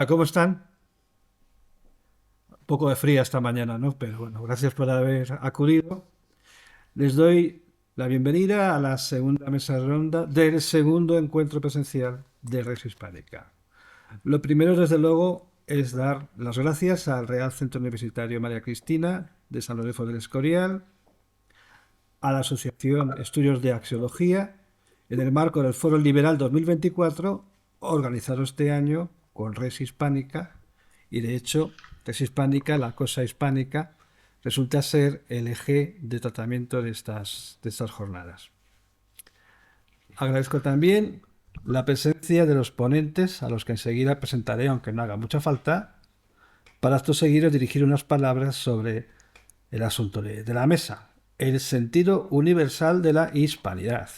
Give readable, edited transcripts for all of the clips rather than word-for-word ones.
¿Cómo están? Un poco de fría esta mañana, ¿no? Pero bueno, gracias por haber acudido. Les doy la bienvenida a la segunda mesa redonda del segundo encuentro presencial de Rex Hispánica. Lo primero, desde luego, es dar las gracias al Real Centro Universitario María Cristina de San Lorenzo del Escorial, a la Asociación Estudios de Axiología, en el marco del Foro Liberal 2024, organizado este año con Res Hispánica, y de hecho, Res Hispánica, la cosa hispánica, resulta ser el eje de tratamiento de estas jornadas. Agradezco también la presencia de los ponentes, a los que enseguida presentaré, aunque no haga mucha falta, para esto seguir dirigir unas palabras sobre el asunto de la mesa, el sentido universal de la hispanidad.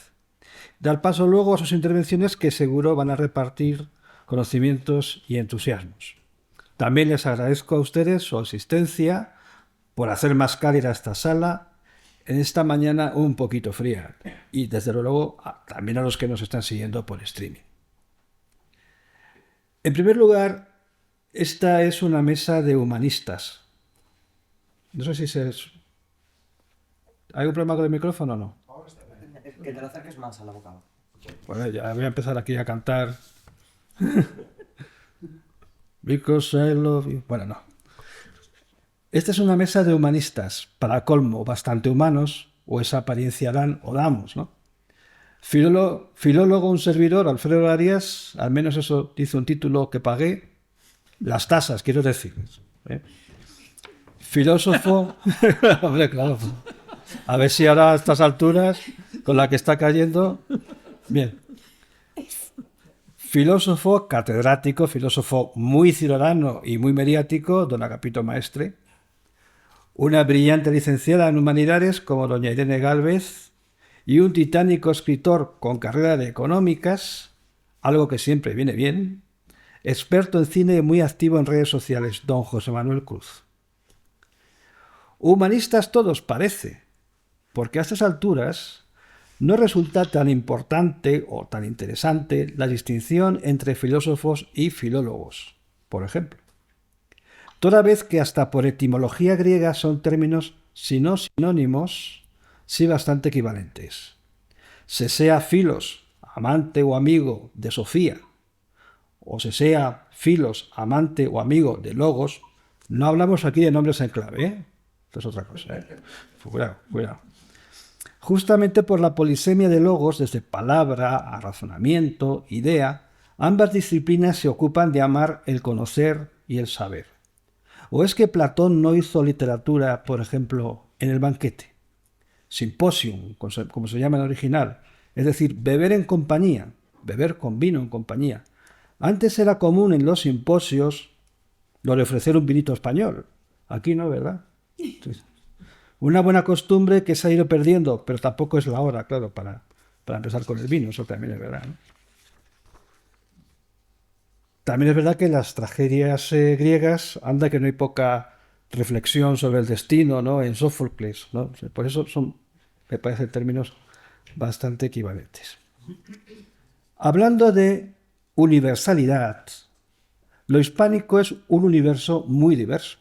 Dar paso luego a sus intervenciones que seguro van a repartir conocimientos y entusiasmos. También les agradezco a ustedes su asistencia por hacer más cálida esta sala en esta mañana un poquito fría y desde luego también a los que nos están siguiendo por streaming. En primer lugar, esta es una mesa de humanistas. No sé si se... ¿Hay un problema con el micrófono o no? Que te lo acerques más a la boca. Bueno, ya voy a empezar aquí a cantar. Because I love you. Bueno, no. Esta es una mesa de humanistas, para colmo, bastante humanos, o esa apariencia dan o damos, ¿no? Filólogo, un servidor, Alfredo Arias, al menos eso dice un título que pagué, las tasas, quiero decir. ¿eh? Filósofo, hombre, claro. A ver si ahora a estas alturas, con la que está cayendo, bien. Filósofo, catedrático, filósofo muy ciudadano y muy mediático, don Agapito Maestre. Una brillante licenciada en Humanidades como doña Irene Gálvez y un titánico escritor con carrera de económicas, algo que siempre viene bien, experto en cine y muy activo en redes sociales, don José Manuel Cruz. Humanistas todos parece, porque a estas alturas no resulta tan importante o tan interesante la distinción entre filósofos y filólogos, por ejemplo. Toda vez que hasta por etimología griega son términos, si no sinónimos, sí bastante equivalentes. Se sea filos, amante o amigo de Sofía, o se sea filos, amante o amigo de Logos, no hablamos aquí de nombres en clave, ¿eh? Esto es otra cosa, ¿eh? Cuidado, cuidado. Justamente por la polisemia de logos, desde palabra a razonamiento, idea, ambas disciplinas se ocupan de amar el conocer y el saber. ¿O es que Platón no hizo literatura, por ejemplo, en el banquete? Symposium, como se llama en el original. Es decir, beber en compañía, beber con vino en compañía. Antes era común en los simposios lo de ofrecer un vinito español. Aquí no, ¿verdad? Entonces, una buena costumbre que se ha ido perdiendo, pero tampoco es la hora, claro, para empezar con el vino, eso también es verdad, ¿no? También es verdad que en las tragedias griegas anda que no hay poca reflexión sobre el destino, ¿no? En Sófocles, ¿no? Por eso son, me parecen términos bastante equivalentes. Hablando de universalidad, lo hispánico es un universo muy diverso.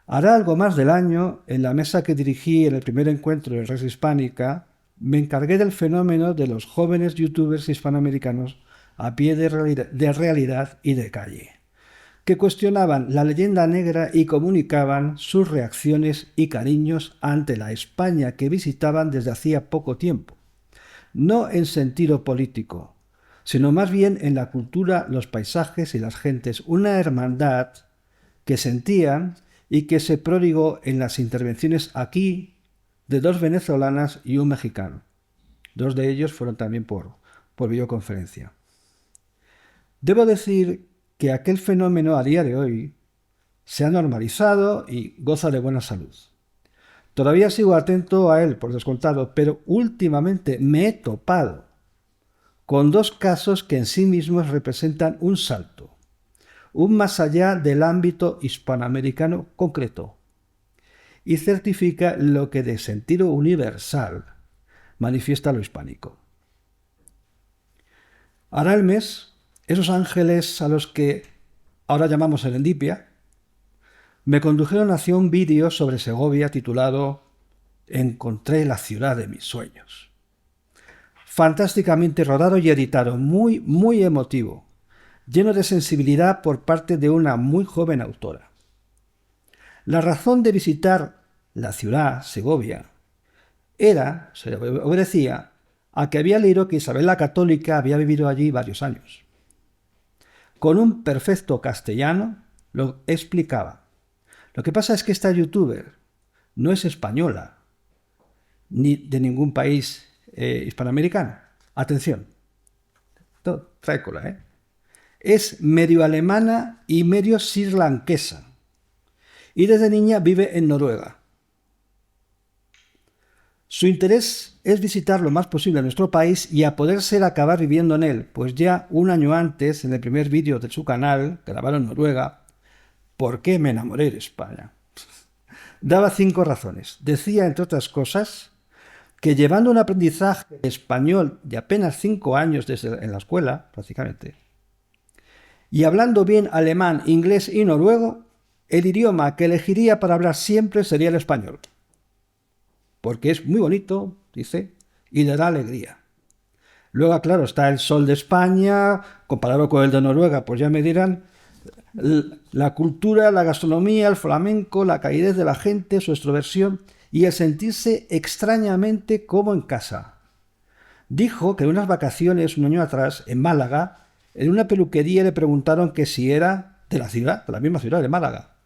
Hará algo más del año, en la mesa que dirigí en el primer encuentro de Res Hispánica, me encargué del fenómeno de los jóvenes youtubers hispanoamericanos a pie de realidad y de calle, que cuestionaban la leyenda negra y comunicaban sus reacciones y cariños ante la España que visitaban desde hacía poco tiempo, no en sentido político, sino más bien en la cultura, los paisajes y las gentes, una hermandad que sentían y que se prodigó en las intervenciones aquí de dos venezolanas y un mexicano. Dos de ellos fueron también por videoconferencia. Debo decir que aquel fenómeno a día de hoy se ha normalizado y goza de buena salud. Todavía sigo atento a él, por descontado, pero últimamente me he topado con dos casos que en sí mismos representan un salto, un más allá del ámbito hispanoamericano concreto, y certifica lo que de sentido universal manifiesta lo hispánico. Hará el mes, esos ángeles a los que ahora llamamos Serendipia, me condujeron hacia un vídeo sobre Segovia titulado Encontré la ciudad de mis sueños. Fantásticamente rodado y editado, muy, muy emotivo, lleno de sensibilidad por parte de una muy joven autora. La razón de visitar la ciudad, Segovia, se obedecía a que había leído que Isabel la Católica había vivido allí varios años. Con un perfecto castellano lo explicaba. Lo que pasa es que esta youtuber no es española, ni de ningún país hispanoamericano. Atención, trae cola, ¿eh? Es medio alemana y medio srilanquesa. Y desde niña vive en Noruega. Su interés es visitar lo más posible nuestro país y a poder ser acabar viviendo en él, pues ya un año antes, en el primer vídeo de su canal, grabado en Noruega, ¿por qué me enamoré de España?, daba 5 razones. Decía, entre otras cosas, que llevando un aprendizaje español de apenas 5 años en la escuela, prácticamente, y hablando bien alemán, inglés y noruego, el idioma que elegiría para hablar siempre sería el español. Porque es muy bonito, dice, y le da alegría. Luego, claro, está el sol de España, comparado con el de Noruega, pues ya me dirán, la cultura, la gastronomía, el flamenco, la calidez de la gente, su extroversión y el sentirse extrañamente como en casa. Dijo que en unas vacaciones, un año atrás, en Málaga, en una peluquería le preguntaron que si era de la ciudad, de la misma ciudad de Málaga.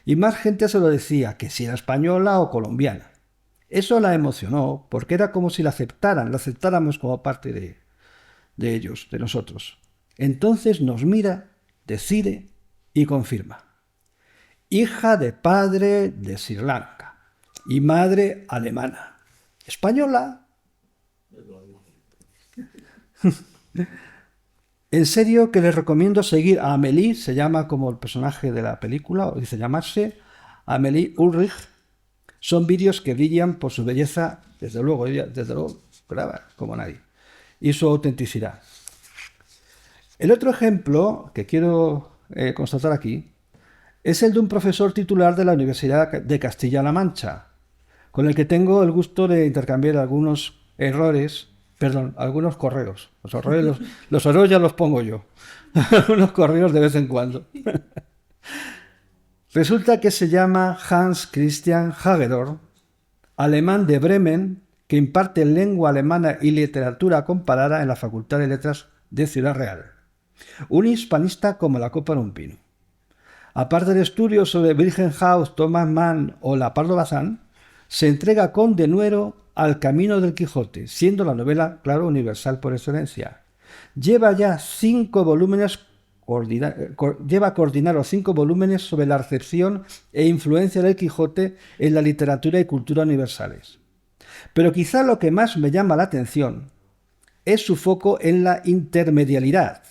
Y más gente se lo decía, que si era española o colombiana. Eso la emocionó, porque era como si la aceptáramos como parte de ellos, de nosotros. Entonces nos mira, decide y confirma. Hija de padre de Sri Lanka y madre alemana. ¿Española? En serio que les recomiendo seguir a Amélie, se llama como el personaje de la película, o dice llamarse Amélie Ulrich. Son vídeos que brillan por su belleza, desde luego, graba como nadie, y su autenticidad. El otro ejemplo que quiero constatar aquí es el de un profesor titular de la Universidad de Castilla-La Mancha, con el que tengo el gusto de intercambiar algunos correos. Los errores ya los pongo yo, algunos correos de vez en cuando. Resulta que se llama Hans Christian Hagedorn, alemán de Bremen, que imparte lengua alemana y literatura comparada en la Facultad de Letras de Ciudad Real. Un hispanista como la copa de un pino. Aparte de estudios sobre Wilhelm Thomas Mann o la Pardo Bazán, se entrega con denuedo al Camino del Quijote, siendo la novela, claro, universal por excelencia. Lleva ya 5 volúmenes coordinados 5 volúmenes sobre la recepción e influencia del Quijote en la literatura y cultura universales. Pero quizá lo que más me llama la atención es su foco en la intermedialidad.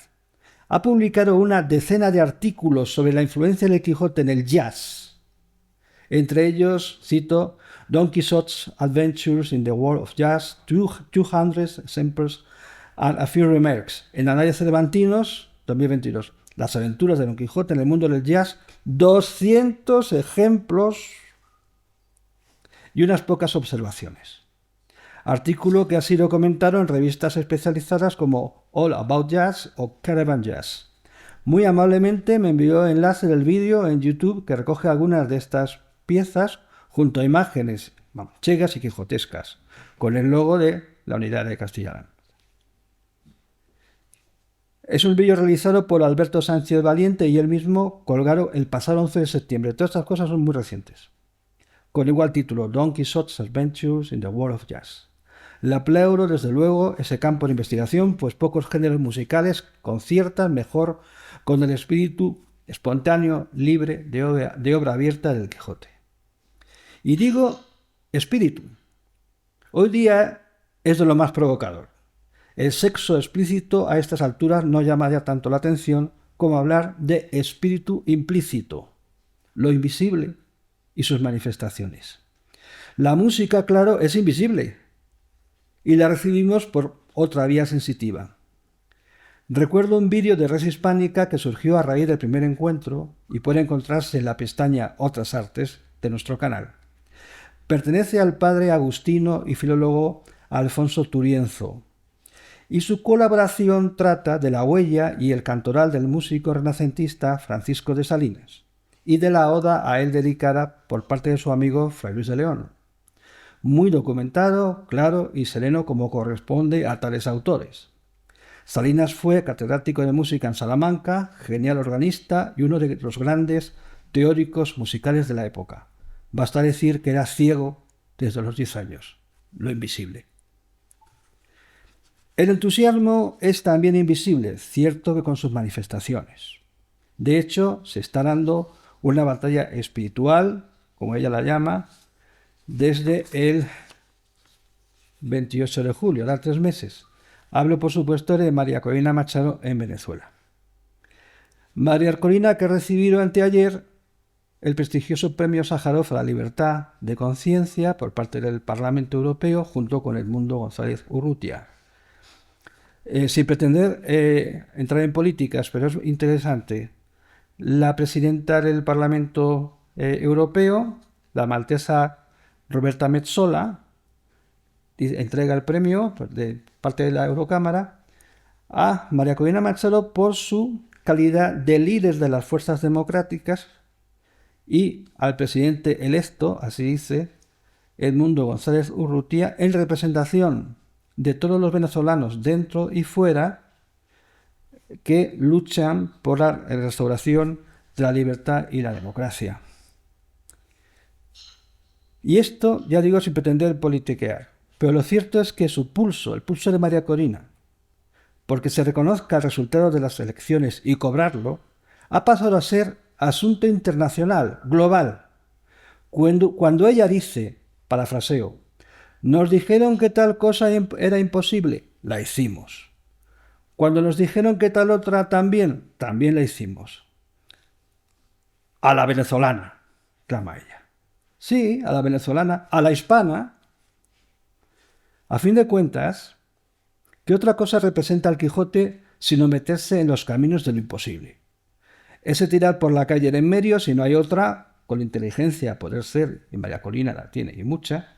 Ha publicado una decena de artículos sobre la influencia del Quijote en el jazz. Entre ellos, cito, Don Quixote's Adventures in the World of Jazz, 200 Samples and a Few Remarks. En Anales Cervantinos, 2022. Las aventuras de Don Quijote en el mundo del jazz, 200 ejemplos y unas pocas observaciones. Artículo que ha sido comentado en revistas especializadas como All About Jazz o Caravan Jazz. Muy amablemente me envió el enlace del vídeo en YouTube que recoge algunas de estas piezas junto a imágenes manchegas y quijotescas, con el logo de la Unidad de Castilla-La. Es un vídeo realizado por Alberto Sánchez Valiente y él mismo, colgado el pasado 11 de septiembre. Todas estas cosas son muy recientes. Con igual título, Don Quixote's Adventures in the World of Jazz. La pleuro, desde luego, ese campo de investigación, pues pocos géneros musicales conciertan mejor con el espíritu espontáneo, libre, de obra abierta del Quijote. Y digo espíritu. Hoy día es de lo más provocador. El sexo explícito a estas alturas no llama ya tanto la atención como hablar de espíritu implícito, lo invisible y sus manifestaciones. La música, claro, es invisible y la recibimos por otra vía sensitiva. Recuerdo un vídeo de Res Hispánica que surgió a raíz del primer encuentro y puede encontrarse en la pestaña Otras Artes de nuestro canal. Pertenece al padre agustino y filólogo Alfonso Turienzo, y su colaboración trata de la huella y el cantoral del músico renacentista Francisco de Salinas y de la oda a él dedicada por parte de su amigo Fray Luis de León. Muy documentado, claro y sereno como corresponde a tales autores. Salinas fue catedrático de música en Salamanca, genial organista y uno de los grandes teóricos musicales de la época. Basta decir que era ciego desde los 10 años, lo invisible. El entusiasmo es también invisible, cierto que con sus manifestaciones. De hecho, se está dando una batalla espiritual, como ella la llama, desde el 28 de julio, da 3 meses. Hablo, por supuesto, de María Corina Machado en Venezuela. María Corina, que ha recibido anteayer el prestigioso Premio Sájarov a la Libertad de Conciencia por parte del Parlamento Europeo, junto con Edmundo González Urrutia. Sin pretender entrar en políticas, pero es interesante, la presidenta del Parlamento Europeo, la maltesa Roberta Metsola, entrega el premio de parte de la Eurocámara a María Corina Machado por su calidad de líder de las fuerzas democráticas y al presidente electo, así dice, Edmundo González Urrutia, en representación de todos los venezolanos dentro y fuera que luchan por la restauración de la libertad y la democracia. Y esto, ya digo, sin pretender politiquear, pero lo cierto es que su pulso, el pulso de María Corina, porque se reconozca el resultado de las elecciones y cobrarlo, ha pasado a ser asunto internacional, global. Cuando ella dice, parafraseo, nos dijeron que tal cosa era imposible, la hicimos. Cuando nos dijeron que tal otra también la hicimos. A la venezolana, clama ella. Sí, a la venezolana, a la hispana. A fin de cuentas, ¿qué otra cosa representa el Quijote sino meterse en los caminos de lo imposible? Ese tirar por la calle en medio, si no hay otra, con inteligencia, poder ser, y María Corina la tiene y mucha,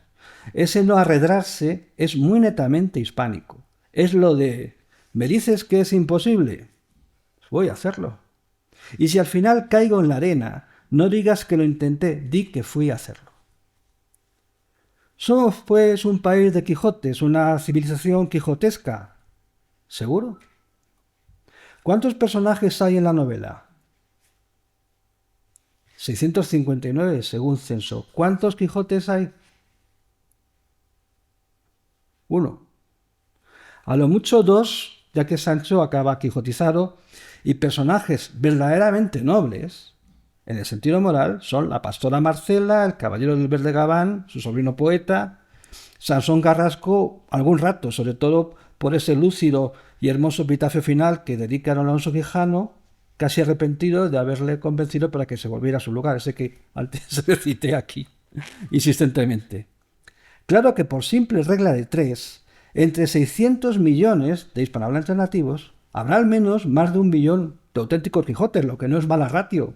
ese no arredrarse es muy netamente hispánico. Es lo de, ¿me dices que es imposible? Pues voy a hacerlo. Y si al final caigo en la arena, no digas que lo intenté, di que fui a hacerlo. Somos, pues, un país de Quijotes, una civilización quijotesca. ¿Seguro? ¿Cuántos personajes hay en la novela? 659, según censo. ¿Cuántos Quijotes hay? 1. A lo mucho 2, ya que Sancho acaba quijotizado, y personajes verdaderamente nobles, en el sentido moral, son la pastora Marcela, el caballero del Verde Gabán, su sobrino poeta, Sansón Carrasco, algún rato, sobre todo por ese lúcido y hermoso epitafio final que dedica a Alonso Quijano, casi arrepentido de haberle convencido para que se volviera a su lugar, ese que antes recité aquí, insistentemente. Claro que por simple regla de 3, entre 600 millones de hispanohablantes nativos, habrá al menos más de 1 millón de auténticos Quijotes, lo que no es mala ratio.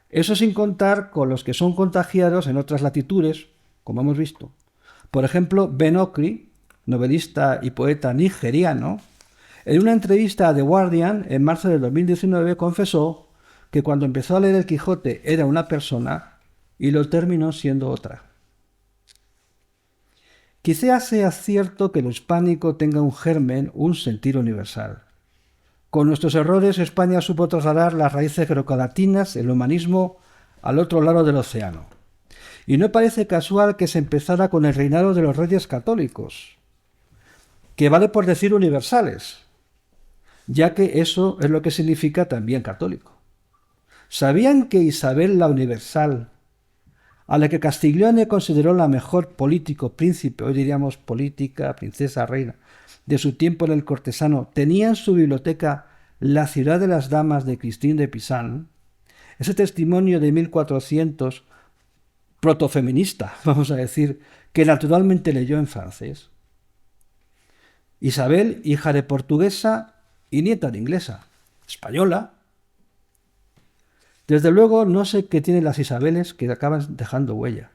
Eso sin contar con los que son contagiados en otras latitudes, como hemos visto. Por ejemplo, Ben Okri, novelista y poeta nigeriano, en una entrevista a The Guardian en marzo de 2019 confesó que cuando empezó a leer el Quijote era una persona y lo terminó siendo otra. Quizá sea cierto que lo hispánico tenga un germen, un sentido universal. Con nuestros errores, España supo trasladar las raíces grecolatinas, el humanismo, al otro lado del océano. Y no parece casual que se empezara con el reinado de los reyes católicos, que vale por decir universales, ya que eso es lo que significa también católico. ¿Sabían que Isabel la Universal, a la que Castiglione consideró la mejor político, príncipe, hoy diríamos política, princesa, reina, de su tiempo en el cortesano, tenía en su biblioteca La ciudad de las damas de Christine de Pisan, ese testimonio de 1400 protofeminista, vamos a decir, que naturalmente leyó en francés? Isabel, hija de portuguesa y ni tan inglesa, española. Desde luego no sé qué tienen las Isabeles que acaban dejando huella.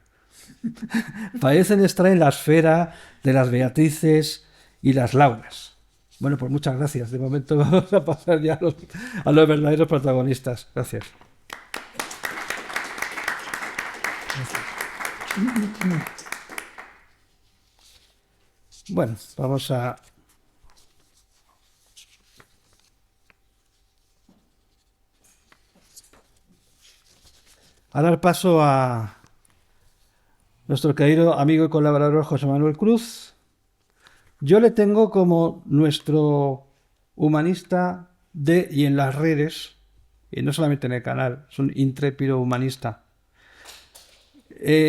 Parecen estar en la esfera de las Beatrices y las Lauras. Bueno, pues muchas gracias. De momento vamos a pasar ya a los verdaderos protagonistas. Gracias. Bueno, vamos a dar paso a nuestro querido amigo y colaborador José Manuel Cruz. Yo le tengo como nuestro humanista de y en las redes, y no solamente en el canal, es un intrépido humanista.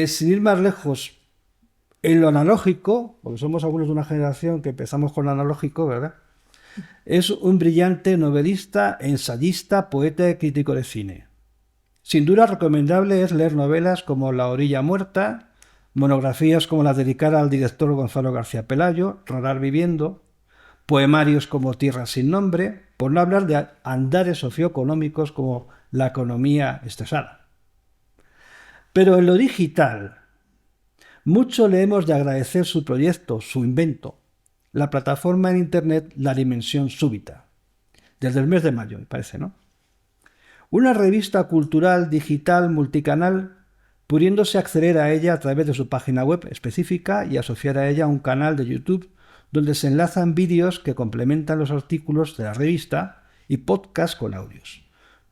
Sin ir más lejos, en lo analógico, porque somos algunos de una generación que empezamos con lo analógico, ¿verdad? Es un brillante novelista, ensayista, poeta y crítico de cine. Sin duda recomendable es leer novelas como La orilla muerta, monografías como la dedicada al director Gonzalo García Pelayo, Rodar viviendo, poemarios como Tierra sin nombre, por no hablar de andares socioeconómicos como La economía estresada. Pero en lo digital, mucho le hemos de agradecer su proyecto, su invento, la plataforma en Internet La Dimensión Súbita, desde el mes de mayo, me parece, ¿no? Una revista cultural digital multicanal, pudiéndose acceder a ella a través de su página web específica y asociar a ella un canal de YouTube donde se enlazan vídeos que complementan los artículos de la revista y podcasts con audios.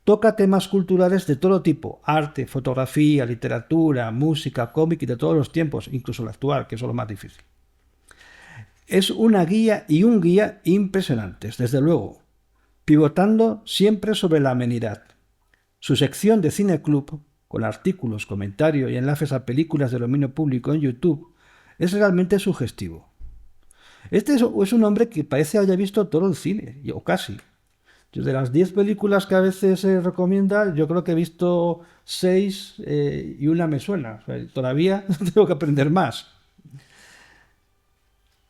Toca temas culturales de todo tipo, arte, fotografía, literatura, música, cómic y de todos los tiempos, incluso el actual, que es lo más difícil. Es una guía y un guía impresionantes, desde luego, pivotando siempre sobre la amenidad. Su sección de Cine Club, con artículos, comentarios y enlaces a películas de dominio público en YouTube, es realmente sugestivo. Este es un hombre que parece haya visto todo el cine, o casi. Yo de las 10 películas que a veces se recomienda, yo creo que he visto 6 y una me suena. O sea, todavía tengo que aprender más.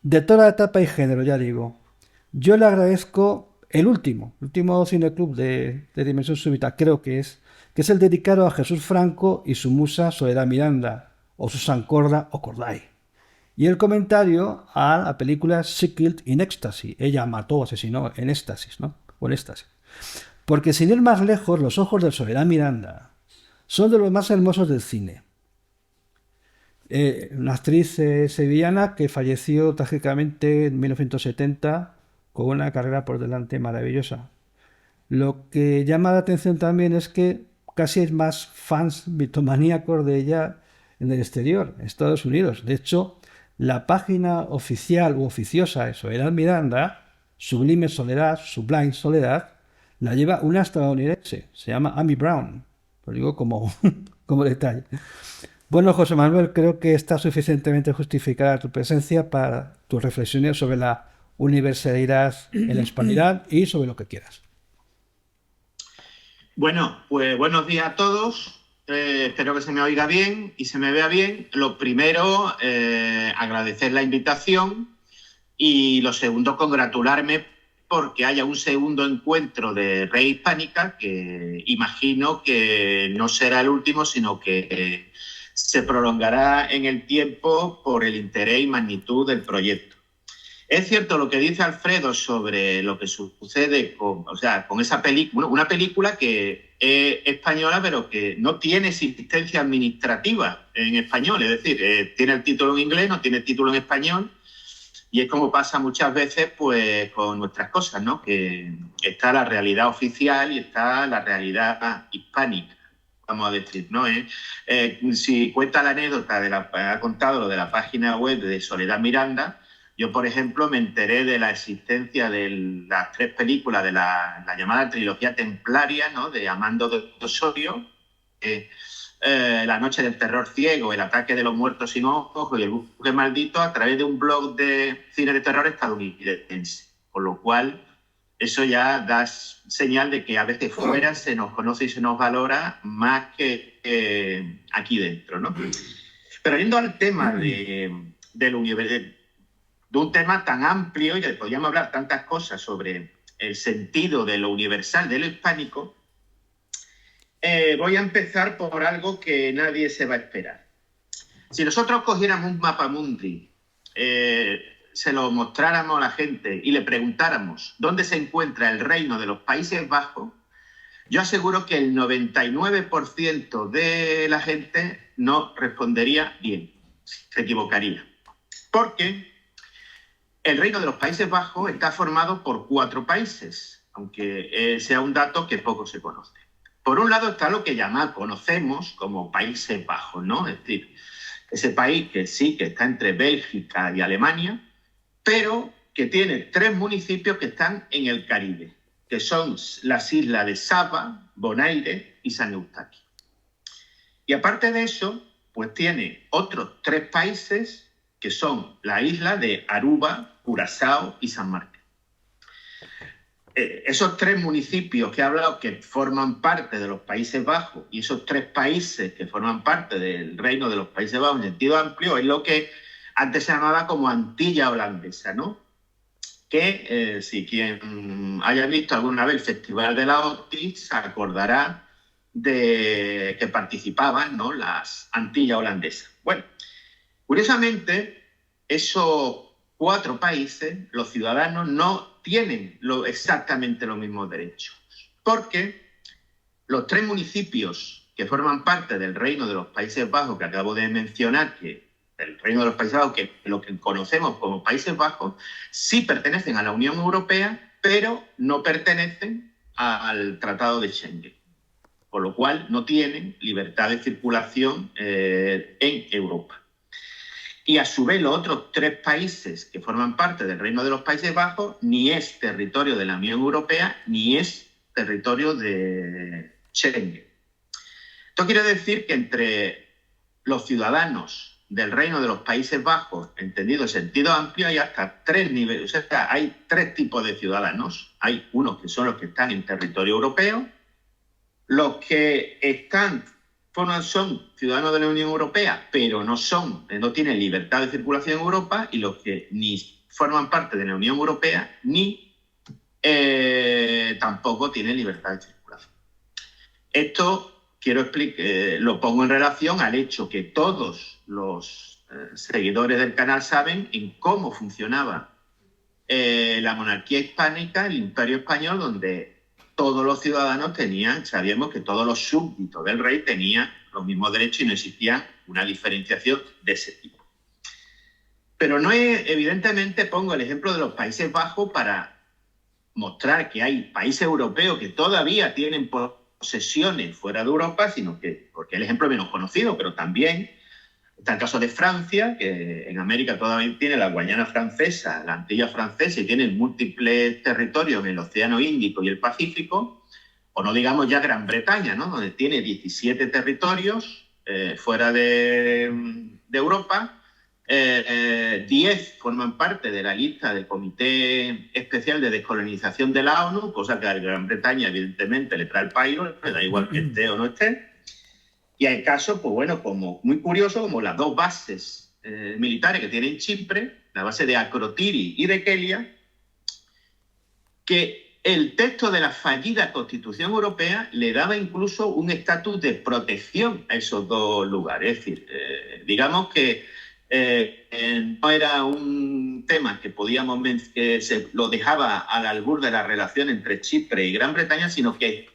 De toda etapa y género, ya digo. Yo le agradezco el último cineclub de Dimensión Súbita, creo que es el dedicado a Jesús Franco y su musa Soledad Miranda, o Susan Corda o Corday. Y el comentario a la película She Killed in Ecstasy. Ella mató, asesinó en éxtasis, ¿no? O en éxtasis. Porque sin ir más lejos, los ojos de Soledad Miranda son de los más hermosos del cine. Una actriz sevillana que falleció trágicamente en 1970 con una carrera por delante maravillosa. Lo que llama la atención también es que casi hay más fans mitomaníacos de ella en el exterior, en Estados Unidos. De hecho, la página oficial u oficiosa de Soledad Miranda, Sublime Soledad, Sublime Soledad, la lleva una estadounidense, se llama Amy Brown. Lo digo como, como detalle. Bueno, José Manuel, creo que está suficientemente justificada tu presencia para tus reflexiones sobre la universalidad en la hispanidad y sobre lo que quieras. Bueno, pues buenos días a todos. Espero que se me oiga bien y se me vea bien. Lo primero, agradecer la invitación y lo segundo, congratularme porque haya un segundo encuentro de Red Hispánica, que imagino que no será el último, sino que se prolongará en el tiempo por el interés y magnitud del proyecto. Es cierto lo que dice Alfredo sobre lo que sucede con esa película, una película que es española pero que no tiene existencia administrativa en español, es decir, tiene el título en inglés, no tiene el título en español, y es como pasa muchas veces pues con nuestras cosas, ¿no? Que está la realidad oficial y está la realidad hispánica, vamos a decir, ¿no? Si cuenta la anécdota, ha contado lo de la página web de Soledad Miranda. Yo, por ejemplo, me enteré de la existencia de las 3 películas de la llamada trilogía templaria, ¿no? De Amando de Osorio, La noche del terror ciego, El ataque de los muertos sin ojos y El buque maldito, a través de un blog de cine de terror estadounidense. Con lo cual, eso ya da señal de que a veces fuera se nos conoce y se nos valora más que aquí dentro, ¿no? Pero yendo al tema del universo, de un tema tan amplio y que podríamos hablar tantas cosas sobre el sentido de lo universal, de lo hispánico, voy a empezar por algo que nadie se va a esperar. Si nosotros cogiéramos un mapa mundi, se lo mostráramos a la gente y le preguntáramos dónde se encuentra el reino de los Países Bajos, yo aseguro que el 99% de la gente no respondería bien, se equivocaría. Porque el reino de los Países Bajos está formado por 4 países, aunque sea un dato que poco se conoce. Por un lado está lo que conocemos como Países Bajos, ¿no? Es decir, ese país que sí, que está entre Bélgica y Alemania, pero que tiene 3 municipios que están en el Caribe, que son las islas de Saba, Bonaire y San Eustaquio. Y aparte de eso, pues tiene otros 3 países que son la isla de Aruba, Curazao y San Martín. Esos 3 municipios que he hablado que forman parte de los Países Bajos y esos 3 países que forman parte del reino de los Países Bajos en sentido amplio es lo que antes se llamaba como Antilla Holandesa, ¿no? Que si quien haya visto alguna vez el Festival de la OTI se acordará de que participaban, ¿no?, las Antillas Holandesas. Bueno, curiosamente, esos 4 países, los ciudadanos no tienen exactamente los mismos derechos, porque los 3 municipios que forman parte del Reino de los Países Bajos que acabo de mencionar, que el Reino de los Países Bajos, que lo que conocemos como Países Bajos, sí pertenecen a la Unión Europea, pero no pertenecen al Tratado de Schengen, por lo cual no tienen libertad de circulación en Europa. Y a su vez los otros 3 países que forman parte del Reino de los Países Bajos ni es territorio de la Unión Europea ni es territorio de Schengen. Esto quiere decir que entre los ciudadanos del Reino de los Países Bajos, entendido en sentido amplio, hay hasta 3 niveles, o sea, hay 3 tipos de ciudadanos. Hay unos que son los que están en territorio europeo, los que son ciudadanos de la Unión Europea, pero no tienen libertad de circulación en Europa, y los que ni forman parte de la Unión Europea ni tampoco tienen libertad de circulación. Esto lo pongo en relación al hecho que todos los seguidores del canal saben en cómo funcionaba la monarquía hispánica, el Imperio Español, donde todos los ciudadanos sabíamos que todos los súbditos del rey tenían los mismos derechos y no existía una diferenciación de ese tipo. Pero evidentemente pongo el ejemplo de los Países Bajos para mostrar que hay países europeos que todavía tienen posesiones fuera de Europa, porque es el ejemplo menos conocido, pero también está el caso de Francia, que en América todavía tiene la Guayana Francesa, la Antilla Francesa, y tiene múltiples territorios en el Océano Índico y el Pacífico, o no digamos ya Gran Bretaña, ¿no?, donde tiene 17 territorios fuera de Europa. 10 forman parte de la lista del Comité Especial de Descolonización de la ONU, cosa que a Gran Bretaña evidentemente le trae el pairo, le da igual que esté o no esté. Y hay casos, pues bueno, como muy curioso, como las 2 bases militares que tiene Chipre, la base de Akrotiri y de Kelia, que el texto de la fallida Constitución Europea le daba incluso un estatus de protección a esos 2 lugares. Es decir, digamos que no era un tema que se lo dejaba al albur de la relación entre Chipre y Gran Bretaña, sino que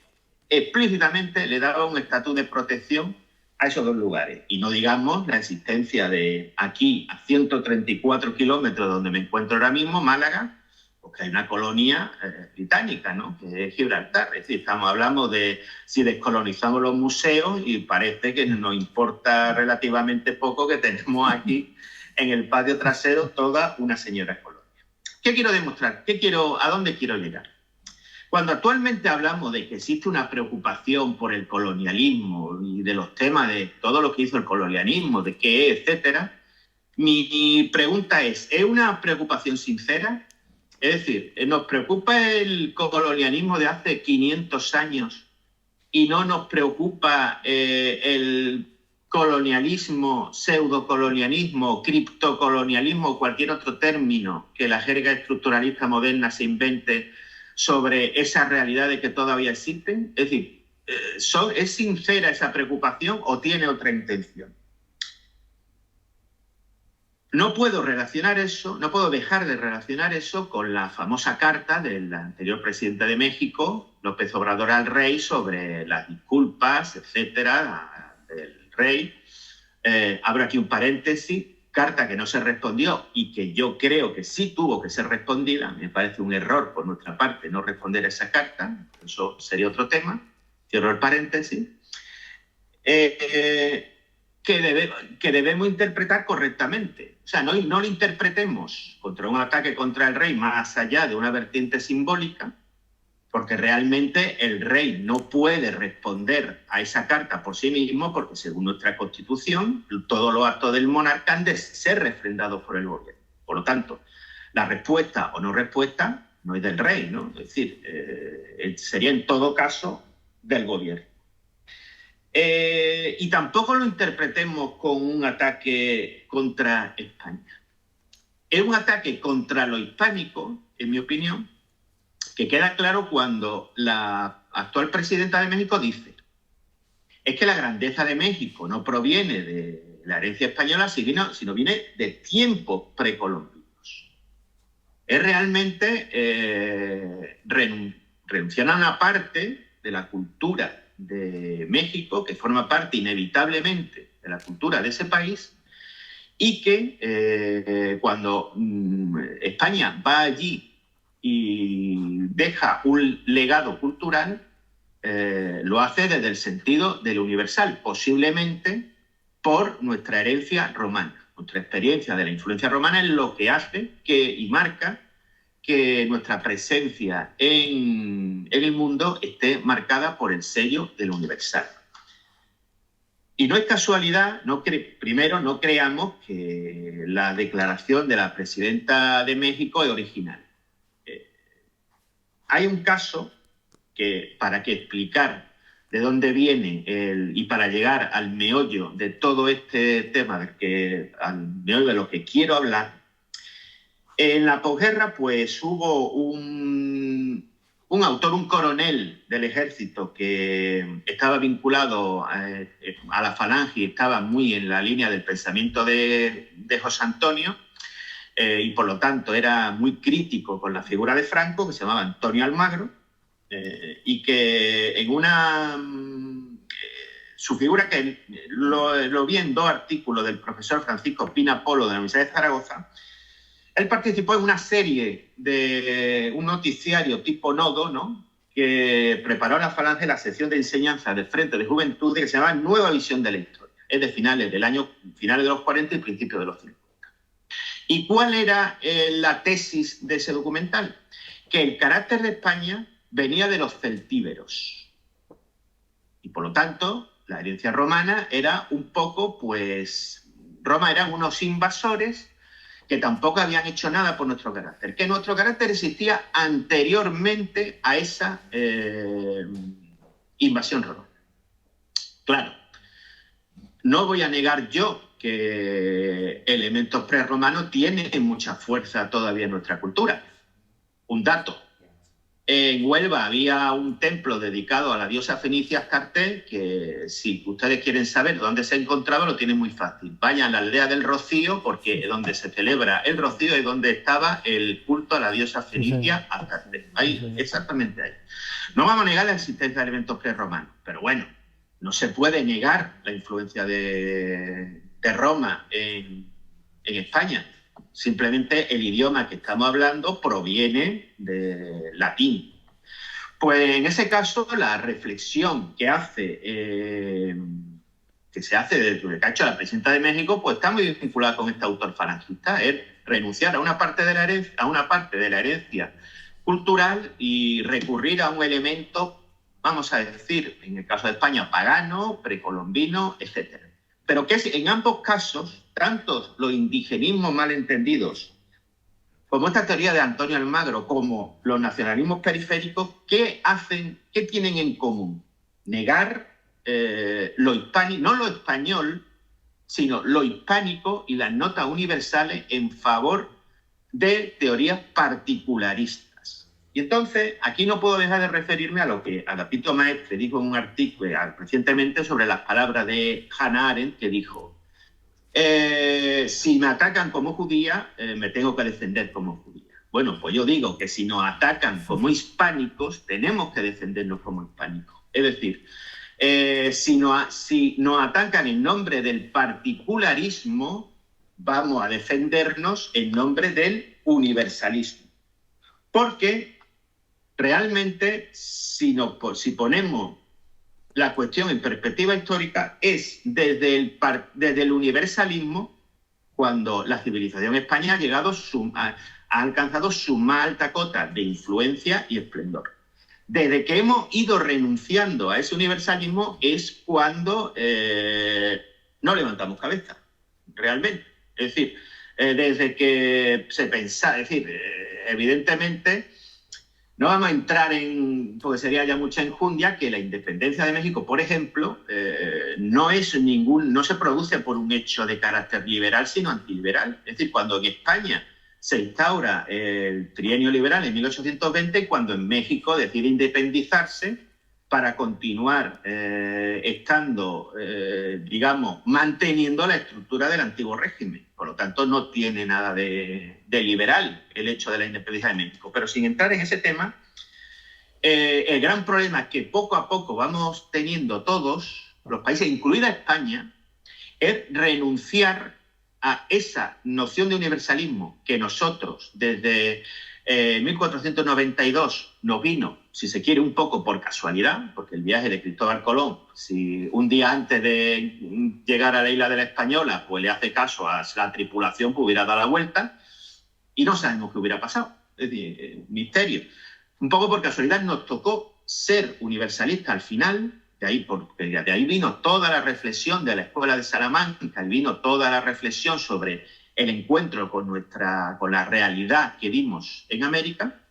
explícitamente le daba un estatus de protección a esos 2 lugares. Y no digamos la existencia de aquí, a 134 kilómetros donde me encuentro ahora mismo, Málaga, porque hay una colonia británica, ¿no?, que es Gibraltar. Es decir, hablamos de si descolonizamos los museos y parece que nos importa relativamente poco que tenemos aquí en el patio trasero toda una señora colonia. ¿Qué quiero demostrar? ¿A dónde quiero llegar? Cuando actualmente hablamos de que existe una preocupación por el colonialismo y de los temas de todo lo que hizo el colonialismo, de qué es, etcétera, mi pregunta es una preocupación sincera? Es decir, ¿nos preocupa el colonialismo de hace 500 años y no nos preocupa el colonialismo, pseudocolonialismo, criptocolonialismo o cualquier otro término que la jerga estructuralista moderna se invente sobre esas realidades que todavía existen? Es decir, ¿es sincera esa preocupación o tiene otra intención? No puedo relacionar eso, no puedo dejar de relacionar eso con la famosa carta del anterior presidente de México, López Obrador, al rey sobre las disculpas, etcétera, del rey. Abro aquí un paréntesis, carta que no se respondió y que yo creo que sí tuvo que ser respondida. Me parece un error por nuestra parte no responder a esa carta, eso sería otro tema. Cierro el paréntesis. Que debemos interpretar correctamente. O sea, no lo interpretemos contra un ataque contra el rey más allá de una vertiente simbólica, porque realmente el rey no puede responder a esa carta por sí mismo, porque según nuestra Constitución, todos los actos del monarca han de ser refrendados por el gobierno. Por lo tanto, la respuesta o no respuesta no es del rey, ¿no? Es decir, sería en todo caso del gobierno. Y tampoco lo interpretemos como un ataque contra España. Es un ataque contra lo hispánico, en mi opinión, que queda claro cuando la actual presidenta de México dice: es que la grandeza de México no proviene de la herencia española, sino viene de tiempos precolombinos. Es realmente renunciar a una parte de la cultura de México, que forma parte inevitablemente de la cultura de ese país, y que cuando España va allí y deja un legado cultural, lo hace desde el sentido de lo universal, posiblemente por nuestra herencia romana. Nuestra experiencia de la influencia romana es lo que hace y marca que nuestra presencia en el mundo esté marcada por el sello del universal. Y no es casualidad, primero, no creamos que la declaración de la presidenta de México es original. Hay un caso que, para explicar de dónde viene y para llegar al meollo de todo este tema, al meollo de lo que quiero hablar. En la posguerra, pues hubo un autor, un coronel del ejército que estaba vinculado a la Falange y estaba muy en la línea del pensamiento de José Antonio, y por lo tanto era muy crítico con la figura de Franco, que se llamaba Antonio Almagro, y que en su figura, que lo vi en 2 artículos del profesor Francisco Pina Polo de la Universidad de Zaragoza. Él participó en una serie de un noticiario tipo Nodo, ¿no?, que preparó la Falange, la sección de enseñanza del Frente de Juventud, que se llama Nueva Visión de la Historia. Es de finales de los 40 y principios de los 50. ¿Y cuál era la tesis de ese documental? Que el carácter de España venía de los celtíberos. Y por lo tanto, la herencia romana era un poco, pues, Roma eran unos invasores que tampoco habían hecho nada por nuestro carácter, que nuestro carácter existía anteriormente a esa invasión romana. Claro, no voy a negar yo que elementos prerromanos tienen mucha fuerza todavía en nuestra cultura. Un dato: en Huelva había un templo dedicado a la diosa fenicia Astarté, que si ustedes quieren saber dónde se encontraba, lo tienen muy fácil. Vayan a la aldea del Rocío, porque donde se celebra el Rocío es donde estaba el culto a la diosa fenicia Astarté. Ahí, exactamente ahí. No vamos a negar la existencia de elementos prerromanos, pero bueno, no se puede negar la influencia de Roma en España. Simplemente el idioma que estamos hablando proviene del latín. Pues en ese caso, la reflexión que se hace desde que ha hecho la presidenta de México, pues está muy vinculada con este autor falangista, es renunciar a una parte de la herencia cultural y recurrir a un elemento, vamos a decir, en el caso de España, pagano, precolombino, etc. Pero que en ambos casos, tanto los indigenismos malentendidos como esta teoría de Antonio Almagro, como los nacionalismos periféricos, ¿qué tienen en común? Negar lo hispánico, no lo español, sino lo hispánico y las notas universales en favor de teorías particularistas. Y entonces, aquí no puedo dejar de referirme a lo que Agapito Maestre dijo en un artículo recientemente sobre las palabras de Hannah Arendt, que dijo, si me atacan como judía, me tengo que defender como judía. Bueno, pues yo digo que si nos atacan como hispánicos, tenemos que defendernos como hispánicos. Es decir, si nos atacan en nombre del particularismo, vamos a defendernos en nombre del universalismo. Porque realmente, si ponemos la cuestión en perspectiva histórica, es desde el universalismo cuando la civilización española ha alcanzado su más alta cota de influencia y esplendor. Desde que hemos ido renunciando a ese universalismo es cuando no levantamos cabeza, realmente. Es decir, desde que se pensaba, es decir, evidentemente, no vamos a entrar porque sería ya mucha enjundia, que la independencia de México, por ejemplo, no se produce por un hecho de carácter liberal, sino antiliberal. Es decir, cuando en España se instaura el trienio liberal en 1820, cuando en México decide independizarse para continuar manteniendo la estructura del antiguo régimen. Por lo tanto, no tiene nada de liberal el hecho de la independencia de México. Pero sin entrar en ese tema, el gran problema que poco a poco vamos teniendo todos los países, incluida España, es renunciar a esa noción de universalismo que nosotros desde 1492 nos vino, si se quiere, un poco por casualidad, porque el viaje de Cristóbal Colón, si un día antes de llegar a la isla de la Española, pues le hace caso a la tripulación, pues hubiera dado la vuelta y no sabemos qué hubiera pasado. Es decir, misterio. Un poco por casualidad nos tocó ser universalista al final. De ahí vino toda la reflexión de la Escuela de Salamanca, vino toda la reflexión sobre el encuentro con la realidad que vimos en América.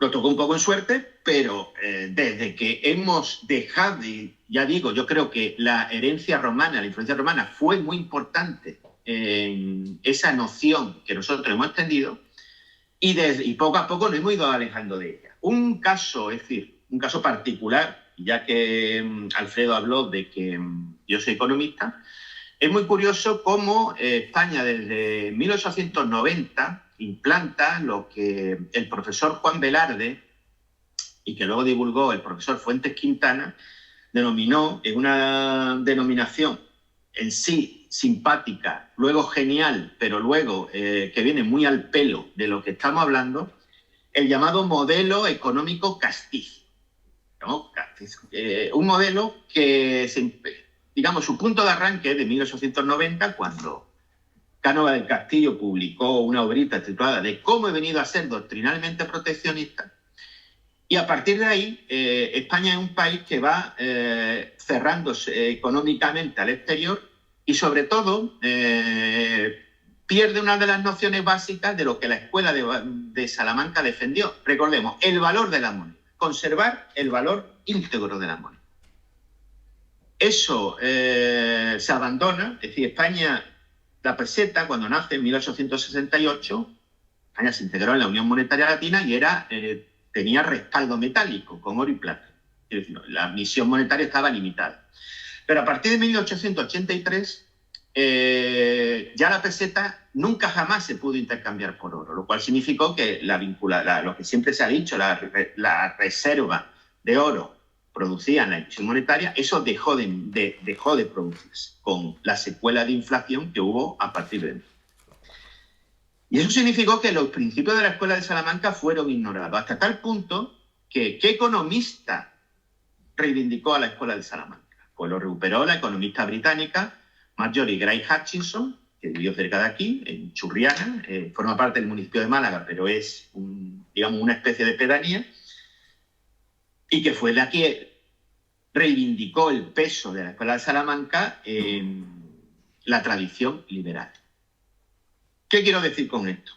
Lo tocó un poco en suerte, pero desde que hemos dejado, ya digo, yo creo que la herencia romana, la influencia romana fue muy importante en esa noción que nosotros hemos extendido y poco a poco nos hemos ido alejando de ella. Un caso particular, ya que Alfredo habló de que yo soy economista, es muy curioso cómo España desde 1890 implanta lo que el profesor Juan Velarde, y que luego divulgó el profesor Fuentes Quintana, denominó en una denominación en sí simpática, luego genial, pero luego que viene muy al pelo de lo que estamos hablando, el llamado modelo económico castizo. ¿No? Un modelo que, digamos, su punto de arranque es de 1890, cuando Cánovas del Castillo publicó una obrita titulada de cómo he venido a ser doctrinalmente proteccionista, y a partir de ahí España es un país que va cerrándose económicamente al exterior y sobre todo pierde una de las nociones básicas de lo que la Escuela de Salamanca defendió. Recordemos, el valor de la moneda. Conservar el valor íntegro de la moneda. Eso se abandona, es decir, España, la peseta, cuando nace en 1868, España se integró en la Unión Monetaria Latina y tenía respaldo metálico, con oro y plata. Es decir, la emisión monetaria estaba limitada. Pero a partir de 1883, ya la peseta nunca jamás se pudo intercambiar por oro, lo cual significó que lo que siempre se ha dicho, la reserva de oro producida en la emisión monetaria, eso dejó de producirse con la secuela de inflación que hubo a partir de entonces. Y eso significó que los principios de la Escuela de Salamanca fueron ignorados, hasta tal punto que ¿qué economista reivindicó a la Escuela de Salamanca? Pues lo recuperó la economista británica Marjorie Gray Hutchinson, que vivió cerca de aquí, en Churriana, forma parte del municipio de Málaga, pero es una especie de pedanía, y que fue la que reivindicó el peso de la Escuela de Salamanca en la tradición liberal. ¿Qué quiero decir con esto?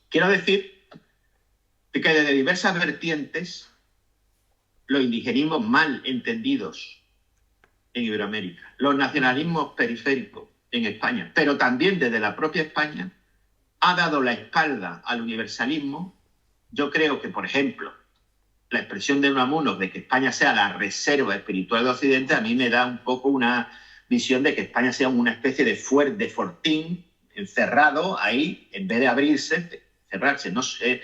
Quiero decir que desde diversas vertientes los indigenismos mal entendidos en Iberoamérica, los nacionalismos periféricos en España, pero también desde la propia España, ha dado la espalda al universalismo yo creo que, por ejemplo, la expresión de Unamuno de que España sea la reserva espiritual de Occidente, a mí me da un poco una visión de que España sea una especie de fortín encerrado ahí, en vez de abrirse, cerrarse. No sé.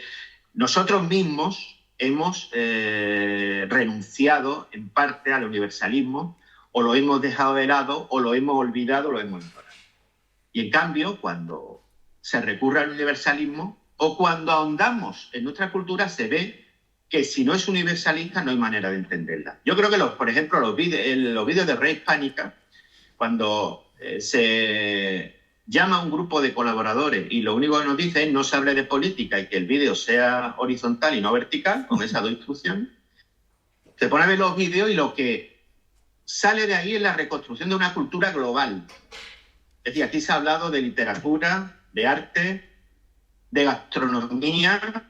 Nosotros mismos hemos renunciado en parte al universalismo, o lo hemos dejado de lado, o lo hemos olvidado, o lo hemos ignorado. Y en cambio, cuando se recurre al universalismo, o cuando ahondamos en nuestra cultura, se ve que si no es universalista no hay manera de entenderla. Yo creo que, por ejemplo, los vídeos de Red Hispánica, cuando se llama a un grupo de colaboradores y lo único que nos dice es no se hable de política y que el vídeo sea horizontal y no vertical, con esas dos instrucciones, se pone a ver los vídeos y lo que sale de ahí es la reconstrucción de una cultura global. Es decir, aquí se ha hablado de literatura, de arte, de gastronomía.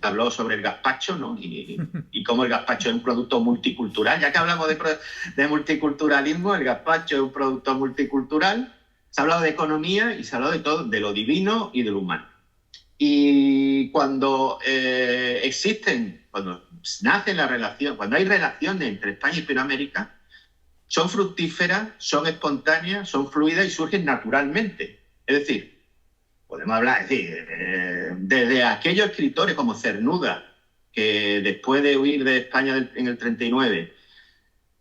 Habló sobre el gazpacho, ¿no? Y cómo el gazpacho es un producto multicultural. Ya que hablamos de multiculturalismo, el gazpacho es un producto multicultural. Se ha hablado de economía y se ha hablado de todo, de lo divino y de lo humano. Y cuando cuando nace la relación, cuando hay relaciones entre España y Hispanoamérica, son fructíferas, son espontáneas, son fluidas y surgen naturalmente. Es decir, podemos hablar, es decir, desde aquellos escritores como Cernuda, que después de huir de España en el 39,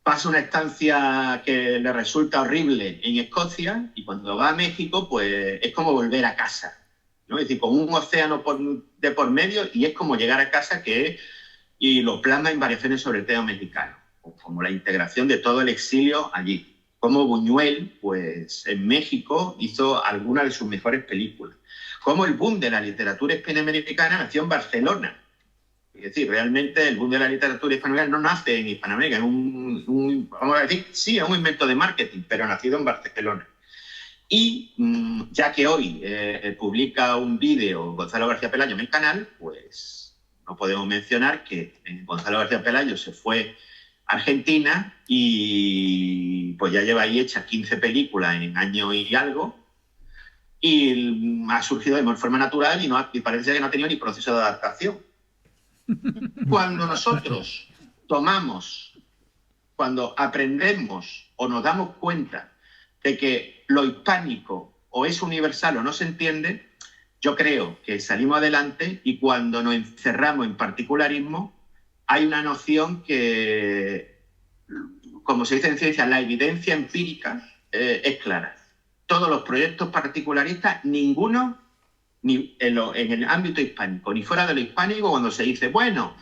pasa una estancia que le resulta horrible en Escocia, y cuando va a México, pues es como volver a casa, ¿no? Es decir, con un océano de por medio, y es como llegar a casa, y lo plasma en variaciones sobre el tema mexicano, como la integración de todo el exilio allí. Como Buñuel, pues en México hizo algunas de sus mejores películas. Como el boom de la literatura hispanoamericana nació en Barcelona. Es decir, realmente el boom de la literatura hispanoamericana no nace en Hispanoamérica, es vamos a decir, sí, es un invento de marketing, pero nacido en Barcelona. Y ya que hoy publica un vídeo Gonzalo García Pelayo en el canal, pues no podemos mencionar que Gonzalo García Pelayo se fue Argentina y pues ya lleva ahí hechas 15 películas en año y algo, y ha surgido de forma natural y parece que no ha tenido ni proceso de adaptación. Cuando nosotros cuando aprendemos o nos damos cuenta de que lo hispánico o es universal o no se entiende, yo creo que salimos adelante, y cuando nos encerramos en particularismo, hay una noción que, como se dice en ciencia, la evidencia empírica es clara. Todos los proyectos particularistas, ninguno, ni en el ámbito hispánico, ni fuera de lo hispánico, cuando se dice, bueno,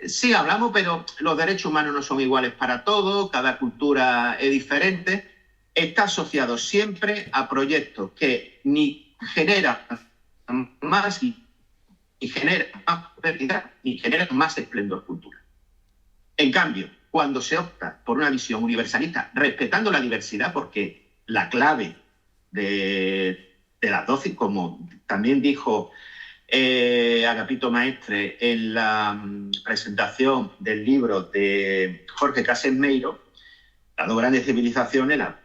sí hablamos, pero los derechos humanos no son iguales para todos, cada cultura es diferente, está asociado siempre a proyectos que ni generan más y genera más pérdida y genera más esplendor cultural. En cambio, cuando se opta por una visión universalista, respetando la diversidad, porque la clave de las 12, como también dijo Agapito Maestre en la presentación del libro de Jorge Casemiro, las dos grandes civilizaciones, la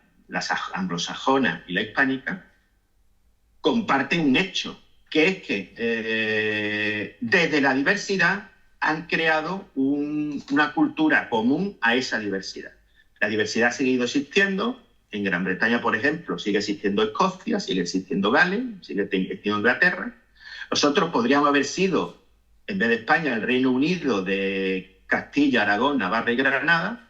anglosajona y la hispánica, comparten un hecho, que es que desde la diversidad han creado una cultura común a esa diversidad. La diversidad ha seguido existiendo. En Gran Bretaña, por ejemplo, sigue existiendo Escocia, sigue existiendo Gales, sigue existiendo Inglaterra. Nosotros podríamos haber sido, en vez de España, el Reino Unido de Castilla, Aragón, Navarra y Granada.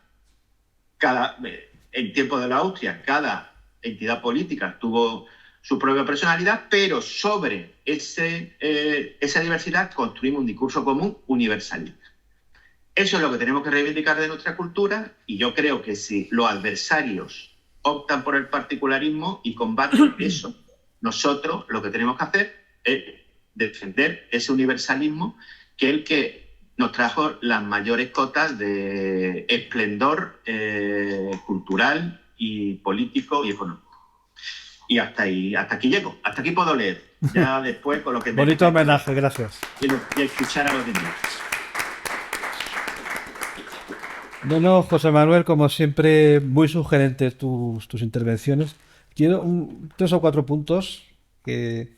En tiempos de la Austria, cada entidad política tuvo su propia personalidad, pero sobre esa diversidad construimos un discurso común universalista. Eso es lo que tenemos que reivindicar de nuestra cultura, y yo creo que si los adversarios optan por el particularismo y combaten eso, nosotros lo que tenemos que hacer es defender ese universalismo, que es el que nos trajo las mayores cotas de esplendor cultural y político y económico. Y hasta aquí llego, hasta aquí puedo leer. Ya después con lo que bonito homenaje, gracias. Y escuchar a los demás. Bueno, José Manuel, como siempre, muy sugerentes tus intervenciones. Quiero 3 o 4 puntos que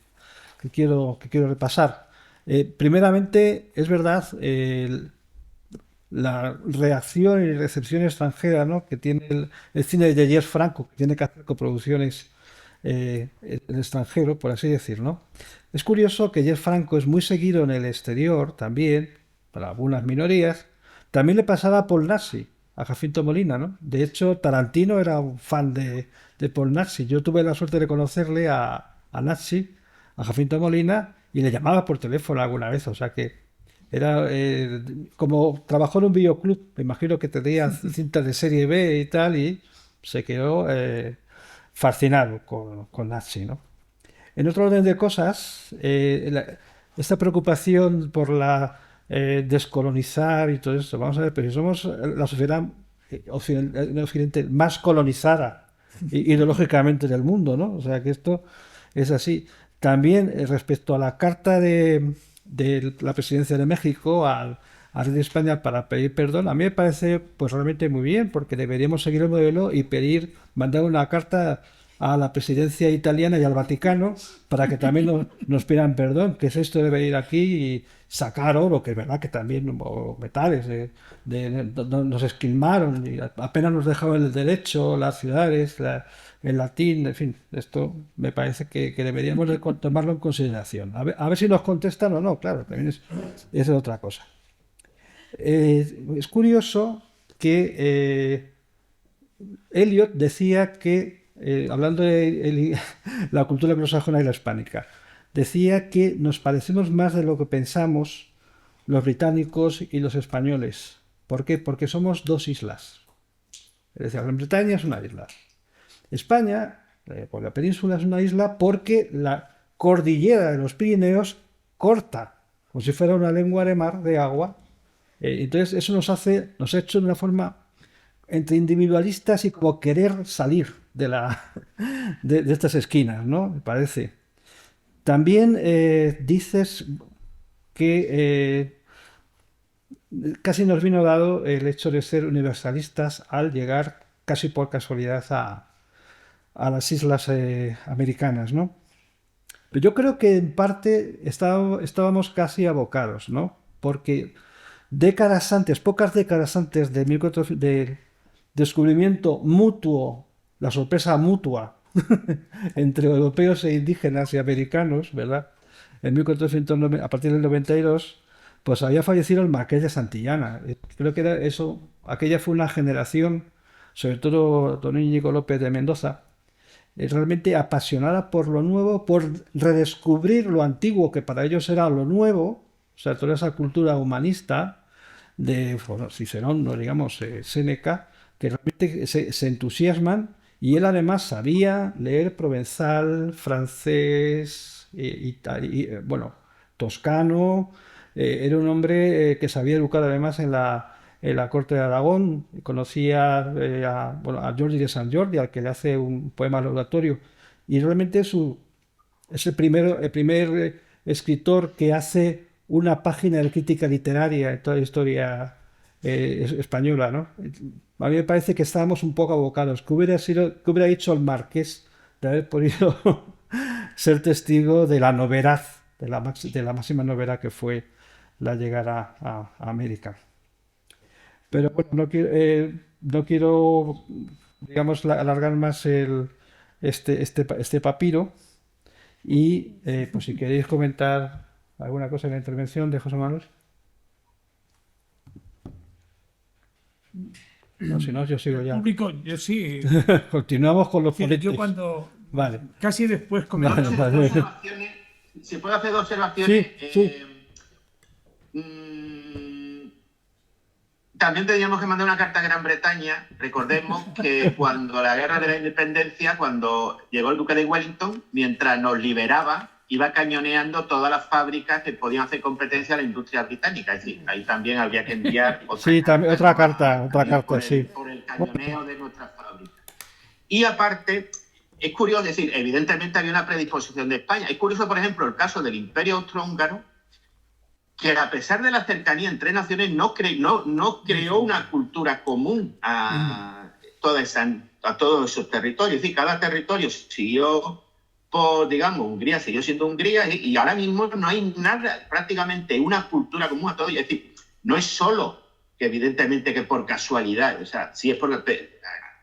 quiero repasar. Primeramente, es verdad, la reacción y recepción extranjera, ¿no?, que tiene el cine de James Franco, que tiene que hacer coproducciones en el extranjero, por así decirlo, ¿no? Es curioso que James Franco es muy seguido en el exterior también, para algunas minorías. También le pasaba a Paul Naschy, a Jacinto Molina, ¿no? De hecho, Tarantino era un fan de Paul Naschy. Yo tuve la suerte de conocerle a Naschy, a Jacinto Molina, y le llamaba por teléfono alguna vez, o sea que era como trabajó en un videoclub, me imagino que tenía cintas de serie B y tal, y se quedó fascinado con Naschy, ¿no? En otro orden de cosas, esta preocupación por la descolonizar y todo eso, vamos a ver, pero si somos la sociedad occidente más colonizada ideológicamente del mundo, ¿no? O sea que esto es así. También respecto a la carta de la presidencia de México al rey de España para pedir perdón, a mí me parece pues realmente muy bien, porque deberíamos seguir el modelo y mandar una carta a la presidencia italiana y al Vaticano para que también nos pidan perdón, que es esto de venir aquí y sacar oro, que es verdad que también, o metales, nos esquilmaron y apenas nos dejaban el derecho, las ciudades, el latín, en fin, esto me parece que deberíamos de tomarlo en consideración. A ver si nos contestan o no, claro, también es otra cosa. Es curioso que Eliot decía que, hablando de la cultura anglosajona y la hispánica, decía que nos parecemos más de lo que pensamos los británicos y los españoles. ¿Por qué? Porque somos dos islas. Es decir, Gran Bretaña es una isla. España, por la península, es una isla porque la cordillera de los Pirineos corta, como si fuera una lengua de mar de agua. Entonces eso nos ha hecho de una forma entre individualistas y como querer salir de estas esquinas, ¿no? Me parece. También dices que casi nos vino dado el hecho de ser universalistas al llegar casi por casualidad a las islas americanas, ¿no? Pero yo creo que en parte estábamos casi abocados, ¿no? Porque décadas antes, pocas décadas antes del descubrimiento mutuo, la sorpresa mutua entre europeos e indígenas y americanos, ¿verdad? En 1490, a partir del 92, pues había fallecido el Marqués de Santillana. Creo que era eso, aquella fue una generación, sobre todo don Íñigo López de Mendoza, realmente apasionada por lo nuevo, por redescubrir lo antiguo, que para ellos era lo nuevo, o sea, toda esa cultura humanista de Cicerón, no digamos, Séneca, que realmente se entusiasman, y él además sabía leer provenzal, francés, bueno, toscano, era un hombre que sabía educar además en la corte de Aragón, conocía a Jordi de Sant Jordi, al que le hace un poema laudatorio, y realmente es el primer escritor que hace una página de crítica literaria en toda la historia española, ¿no? A mí me parece que estábamos un poco abocados. ¿Qué hubiera dicho el Marqués de haber podido ser testigo de la novedad, de la máxima novedad que fue la llegada a América? Pero bueno, no quiero digamos, alargar más este papiro. Y pues si queréis comentar alguna cosa en la intervención de José Manuel. No, si no, yo sigo ya. Público, yo sí. Continuamos con los Sí, políticos. yo cuando Vale. casi después Vale. Si puedo hacer dos observaciones. Sí. También teníamos que mandar una carta a Gran Bretaña. Recordemos que cuando la guerra de la independencia, cuando llegó el duque de Wellington, mientras nos liberaba, iba cañoneando todas las fábricas que podían hacer competencia a la industria británica. Es decir, ahí también habría que enviar otra carta, sí. Por el cañoneo de nuestras fábricas. Y aparte, es curioso, es decir, evidentemente había una predisposición de España. Es curioso, por ejemplo, el caso del Imperio Austrohúngaro, que a pesar de la cercanía entre naciones no creó una cultura común a todos esos territorios. Es decir, cada territorio siguió pues digamos, Hungría siguió siendo Hungría y ahora mismo no hay nada, prácticamente una cultura común a todo. Es decir, no es solo que evidentemente que por casualidad, o sea, sí es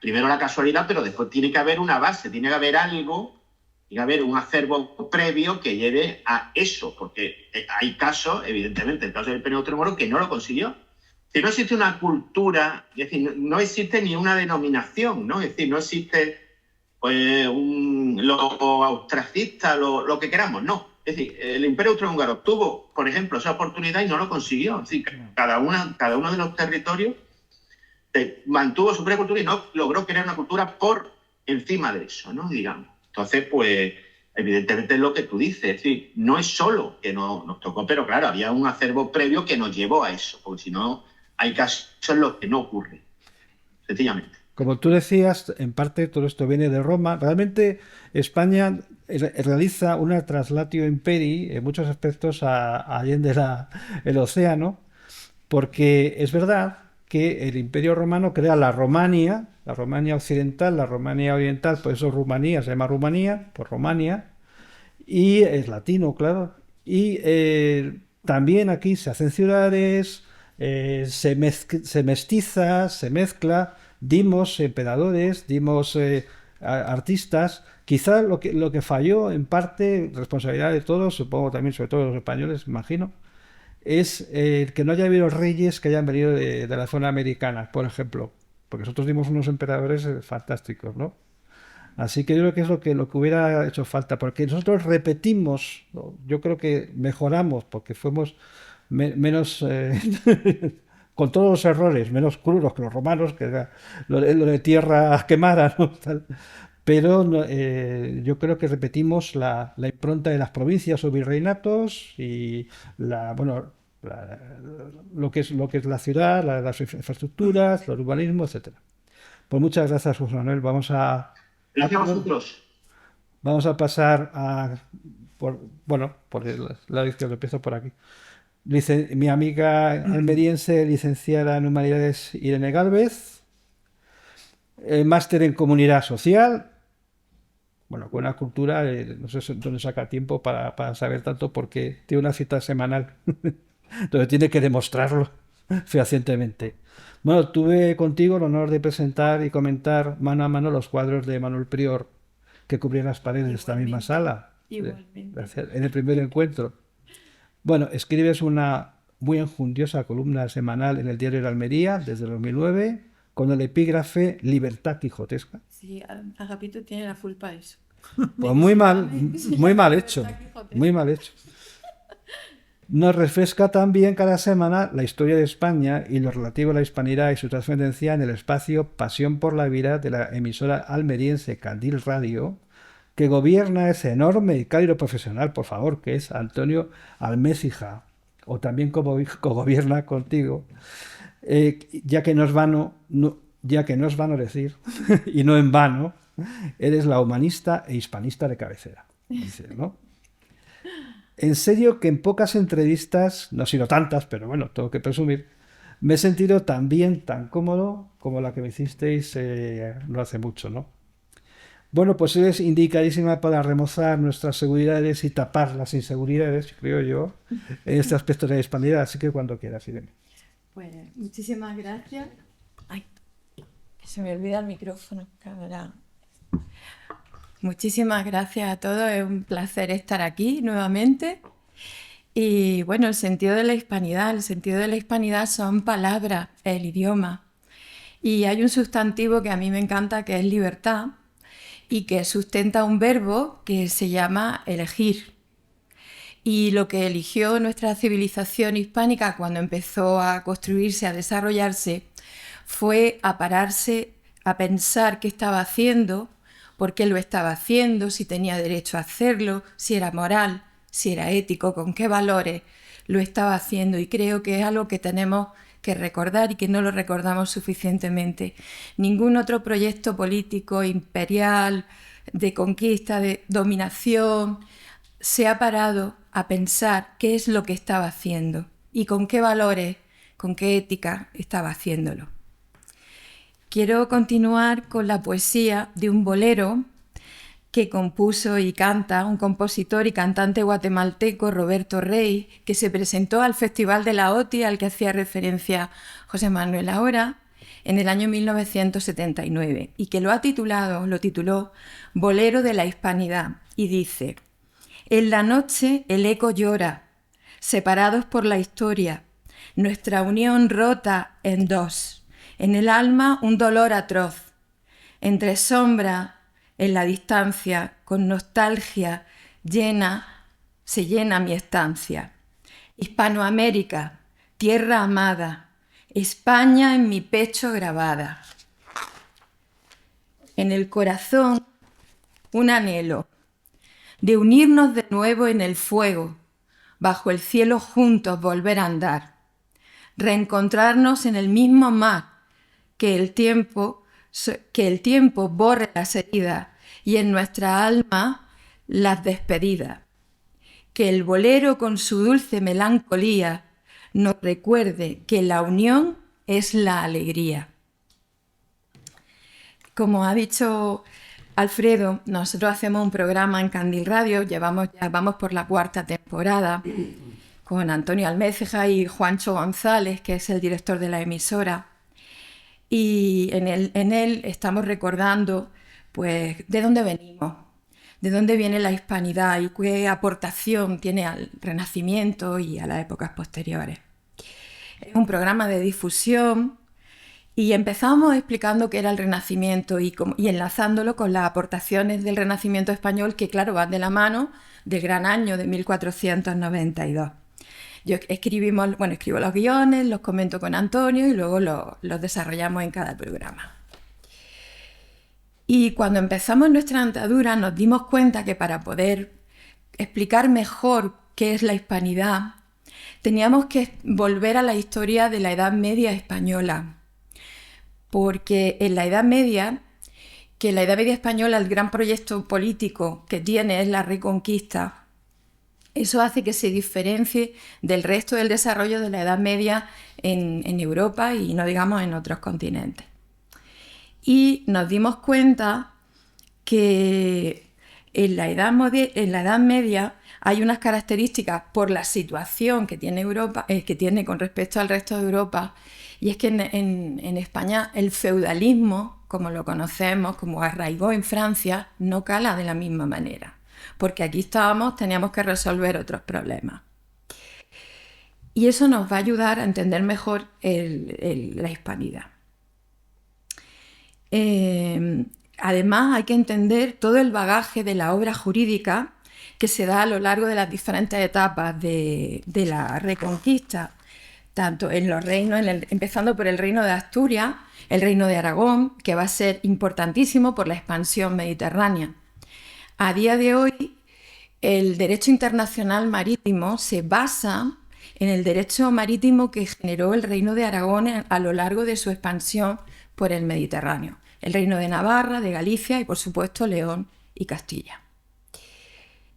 primero la casualidad, pero después tiene que haber una base, tiene que haber algo, tiene que haber un acervo previo que lleve a eso, porque hay casos, evidentemente, el caso del Pene Moro, que no lo consiguió. Si no existe una cultura, es decir, no existe ni una denominación, ¿no? Es decir, no existe pues lo austracista, lo que queramos, no. Es decir, el Imperio Austrohúngaro tuvo, por ejemplo, esa oportunidad y no lo consiguió. Es decir, cada uno de los territorios mantuvo su propia cultura y no logró crear una cultura por encima de eso, ¿no? Digamos. Entonces, pues, evidentemente es lo que tú dices. Es decir, no es solo que nos tocó, pero claro, había un acervo previo que nos llevó a eso, porque si no, hay casos en los que no ocurre, sencillamente. Como tú decías, en parte todo esto viene de Roma. Realmente España realiza una traslatio imperii en muchos aspectos allende el océano, porque es verdad que el Imperio Romano crea la Romania occidental, la Romania oriental, por eso Rumanía se llama Rumanía, por Romania, y es latino, claro. Y también aquí se hacen ciudades, se mestiza, se mezcla, dimos emperadores, dimos artistas. Quizá lo que falló, en parte, responsabilidad de todos, supongo también, sobre todo de los españoles, imagino, es que no haya habido reyes que hayan venido de la zona americana, por ejemplo. Porque nosotros dimos unos emperadores fantásticos, ¿no? Así que yo creo que es lo que hubiera hecho falta, porque nosotros repetimos, ¿no? Yo creo que mejoramos, porque fuimos menos, con todos los errores, menos crudos que los romanos, que era lo de tierra quemada, ¿no? Pero yo creo que repetimos la impronta de las provincias o virreinatos y lo que es la ciudad, las infraestructuras, el urbanismo, etcétera. Pues muchas gracias, José Manuel. Gracias a vosotros. Vamos a pasar por el lado izquierdo, empiezo por aquí. Mi amiga almeriense, licenciada en Humanidades, Irene Gálvez, máster en Comunidad Social, bueno, con una cultura, no sé dónde saca tiempo para saber tanto, porque tiene una cita semanal, entonces tiene que demostrarlo fehacientemente. Bueno, tuve contigo el honor de presentar y comentar mano a mano los cuadros de Manuel Prior que cubrían las paredes de esta misma sala. Igualmente. En el primer encuentro. Bueno, escribes una muy enjundiosa columna semanal en el Diario de Almería desde el 2009 con el epígrafe Libertad quijotesca. Sí, Agapito tiene la culpa de eso. Pues muy mal hecho. Muy mal hecho. Nos refresca también cada semana la historia de España y lo relativo a la hispanidad y su trascendencia en el espacio Pasión por la Vida de la emisora almeriense Candil Radio, que gobierna ese enorme y cálido profesional, por favor, que es Antonio Almécija, o también como gobierna contigo, ya que no es vano decir, y no en vano, eres la humanista e hispanista de cabecera. Dice, ¿no? En serio que en pocas entrevistas, no ha sido tantas, pero bueno, tengo que presumir, me he sentido tan bien, tan cómodo como la que me hicisteis no hace mucho, ¿no? Bueno, pues eres indicadísima para remozar nuestras seguridades y tapar las inseguridades, creo yo, en este aspecto de la hispanidad, así que cuando quieras, Irene. Pues muchísimas gracias. Ay, se me olvida el micrófono, cabrón. Muchísimas gracias a todos, es un placer estar aquí nuevamente. Y bueno, el sentido de la hispanidad son palabras, el idioma. Y hay un sustantivo que a mí me encanta, que es libertad, y que sustenta un verbo que se llama elegir. Y lo que eligió nuestra civilización hispánica cuando empezó a construirse, a desarrollarse, fue a pararse, a pensar qué estaba haciendo, por qué lo estaba haciendo, si tenía derecho a hacerlo, si era moral, si era ético, con qué valores lo estaba haciendo. Y creo que es algo que tenemos que recordar y que no lo recordamos suficientemente. Ningún otro proyecto político imperial, de conquista, de dominación, se ha parado a pensar qué es lo que estaba haciendo y con qué valores, con qué ética estaba haciéndolo. Quiero continuar con la poesía de un bolero que compuso y canta un compositor y cantante guatemalteco, Roberto Rey, que se presentó al Festival de la OTI, al que hacía referencia José Manuel ahora, en el año 1979, y que lo tituló Bolero de la Hispanidad, y dice: en la noche el eco llora, separados por la historia, nuestra unión rota en dos, en el alma un dolor atroz, entre sombra, en la distancia, con nostalgia se llena mi estancia. Hispanoamérica, tierra amada, España en mi pecho grabada. En el corazón un anhelo de unirnos de nuevo en el fuego, bajo el cielo juntos volver a andar, reencontrarnos en el mismo mar, que el tiempo borre las heridas y en nuestra alma las despedidas. Que el bolero con su dulce melancolía nos recuerde que la unión es la alegría. Como ha dicho Alfredo, nosotros hacemos un programa en Candil Radio, vamos por la 4ª temporada, con Antonio Alméceja y Juancho González, que es el director de la emisora. Y en él estamos recordando, pues, de dónde venimos, de dónde viene la hispanidad y qué aportación tiene al Renacimiento y a las épocas posteriores. Es un programa de difusión y empezamos explicando qué era el Renacimiento y enlazándolo con las aportaciones del Renacimiento español, que claro, van de la mano del gran año de 1492. Yo escribo los guiones, los comento con Antonio y luego los desarrollamos en cada programa. Y cuando empezamos nuestra andadura nos dimos cuenta que para poder explicar mejor qué es la hispanidad, teníamos que volver a la historia de la Edad Media española. Porque en la Edad Media, española, el gran proyecto político que tiene es la Reconquista. Eso hace que se diferencie del resto del desarrollo de la Edad Media en Europa y no digamos en otros continentes. Y nos dimos cuenta que en la Edad Media hay unas características por la situación que tiene Europa, que tiene con respecto al resto de Europa, y es que en España el feudalismo, como lo conocemos, como arraigó en Francia, no cala de la misma manera. Porque aquí teníamos que resolver otros problemas. Y eso nos va a ayudar a entender mejor la hispanidad. Además, hay que entender todo el bagaje de la obra jurídica que se da a lo largo de las diferentes etapas de la Reconquista, tanto en los reinos, empezando por el reino de Asturias, el reino de Aragón, que va a ser importantísimo por la expansión mediterránea. A día de hoy, el derecho internacional marítimo se basa en el derecho marítimo que generó el reino de Aragón a lo largo de su expansión por el Mediterráneo. El reino de Navarra, de Galicia y, por supuesto, León y Castilla.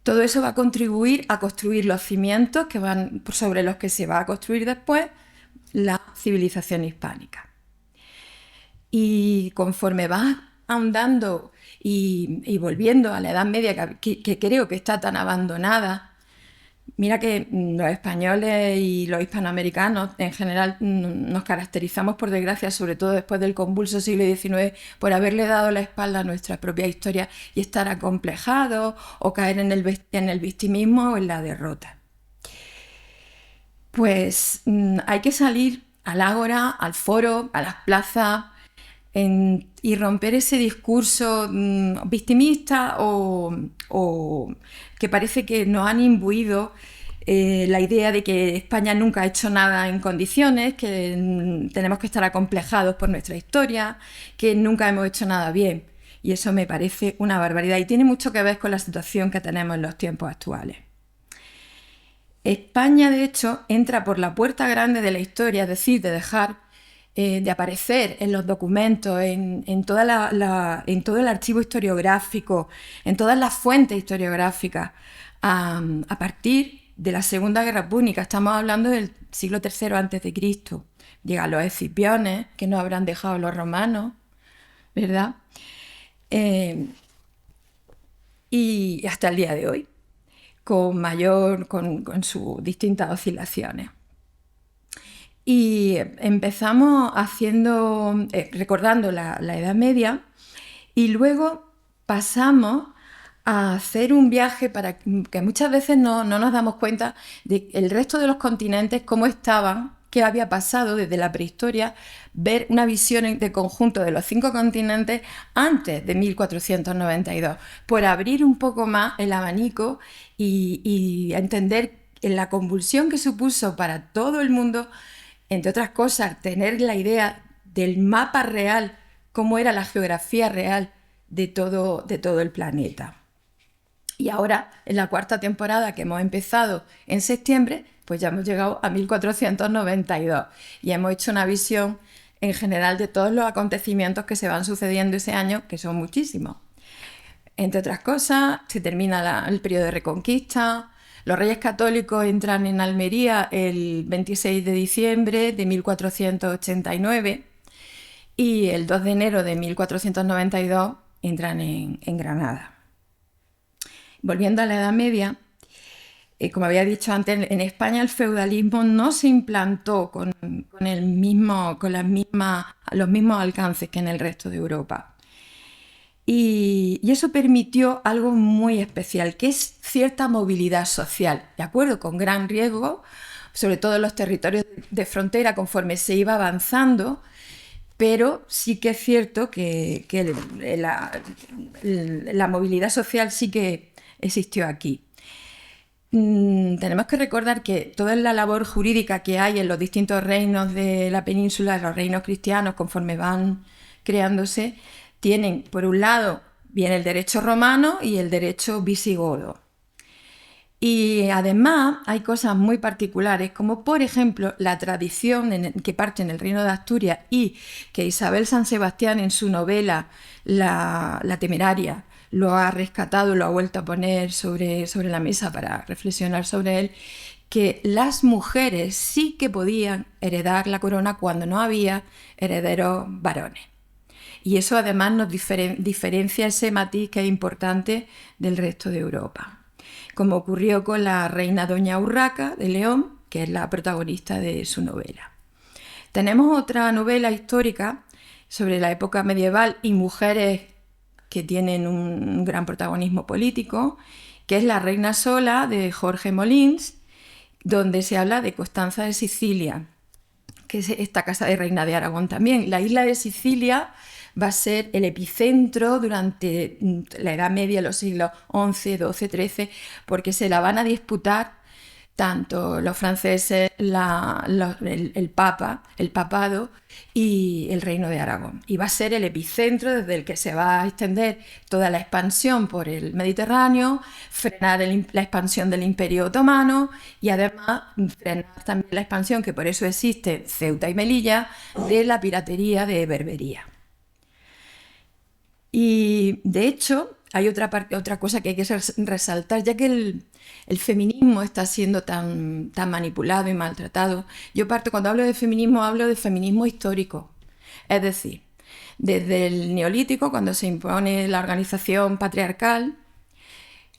Todo eso va a contribuir a construir los cimientos sobre los que se va a construir después la civilización hispánica. Y conforme va ahondando y volviendo a la Edad Media, que creo que está tan abandonada, mira que los españoles y los hispanoamericanos en general nos caracterizamos, por desgracia, sobre todo después del convulso siglo XIX, por haberle dado la espalda a nuestra propia historia y estar acomplejados o caer en el victimismo o en la derrota. Pues hay que salir al ágora, al foro, a las plazas, y romper ese discurso victimista o que parece que nos han imbuido la idea de que España nunca ha hecho nada en condiciones, que tenemos que estar acomplejados por nuestra historia, que nunca hemos hecho nada bien. Y eso me parece una barbaridad y tiene mucho que ver con la situación que tenemos en los tiempos actuales. España, de hecho, entra por la puerta grande de la historia, es decir, de aparecer en los documentos, en todo el archivo historiográfico, en todas las fuentes historiográficas, a partir de la Segunda Guerra Púnica. Estamos hablando del siglo III a.C. Llegan los escipiones, que nos habrán dejado los romanos, ¿verdad? y hasta el día de hoy, con sus distintas oscilaciones. Y empezamos recordando la Edad Media, y luego pasamos a hacer un viaje para que muchas veces no nos damos cuenta de el resto de los continentes, cómo estaban, qué había pasado desde la prehistoria, ver una visión de conjunto de los 5 continentes antes de 1492, por abrir un poco más el abanico y entender la convulsión que supuso para todo el mundo, entre otras cosas, tener la idea del mapa real, cómo era la geografía real de todo el planeta. Y ahora, en la 4ª temporada que hemos empezado en septiembre, pues ya hemos llegado a 1492 y hemos hecho una visión en general de todos los acontecimientos que se van sucediendo ese año, que son muchísimos. Entre otras cosas, se termina el periodo de Reconquista. Los Reyes Católicos entran en Almería el 26 de diciembre de 1489 y el 2 de enero de 1492 entran en Granada. Volviendo a la Edad Media, como había dicho antes, en España el feudalismo no se implantó con los mismos alcances que en el resto de Europa. Y eso permitió algo muy especial, que es cierta movilidad social, ¿de acuerdo? Con gran riesgo, sobre todo en los territorios de frontera conforme se iba avanzando, pero sí que es cierto que la movilidad social sí que existió aquí. Tenemos que recordar que toda la labor jurídica que hay en los distintos reinos de la península, los reinos cristianos, conforme van creándose, tienen, por un lado, viene el derecho romano y el derecho visigodo. Y además hay cosas muy particulares, como por ejemplo la tradición que parte en el Reino de Asturias y que Isabel San Sebastián en su novela La Temeraria lo ha rescatado, lo ha vuelto a poner sobre la mesa para reflexionar sobre él, que las mujeres sí que podían heredar la corona cuando no había herederos varones. Y eso además nos diferencia ese matiz que es importante del resto de Europa, como ocurrió con la reina Doña Urraca de León, que es la protagonista de su novela. Tenemos otra novela histórica sobre la época medieval y mujeres que tienen un gran protagonismo político, que es La Reina Sola de Jorge Molins, donde se habla de Constanza de Sicilia, que es esta casa de reina de Aragón también. La isla de Sicilia va a ser el epicentro durante la Edad Media, los siglos XI, XII, XIII, porque se la van a disputar tanto los franceses, el papado y el reino de Aragón. Y va a ser el epicentro desde el que se va a extender toda la expansión por el Mediterráneo, frenar la expansión del Imperio Otomano y además frenar también la expansión, que por eso existe Ceuta y Melilla, de la piratería de Berbería. Y de hecho hay otra cosa que hay que resaltar, ya que el feminismo está siendo tan manipulado y maltratado. Cuando hablo de feminismo histórico, es decir, desde el Neolítico, cuando se impone la organización patriarcal,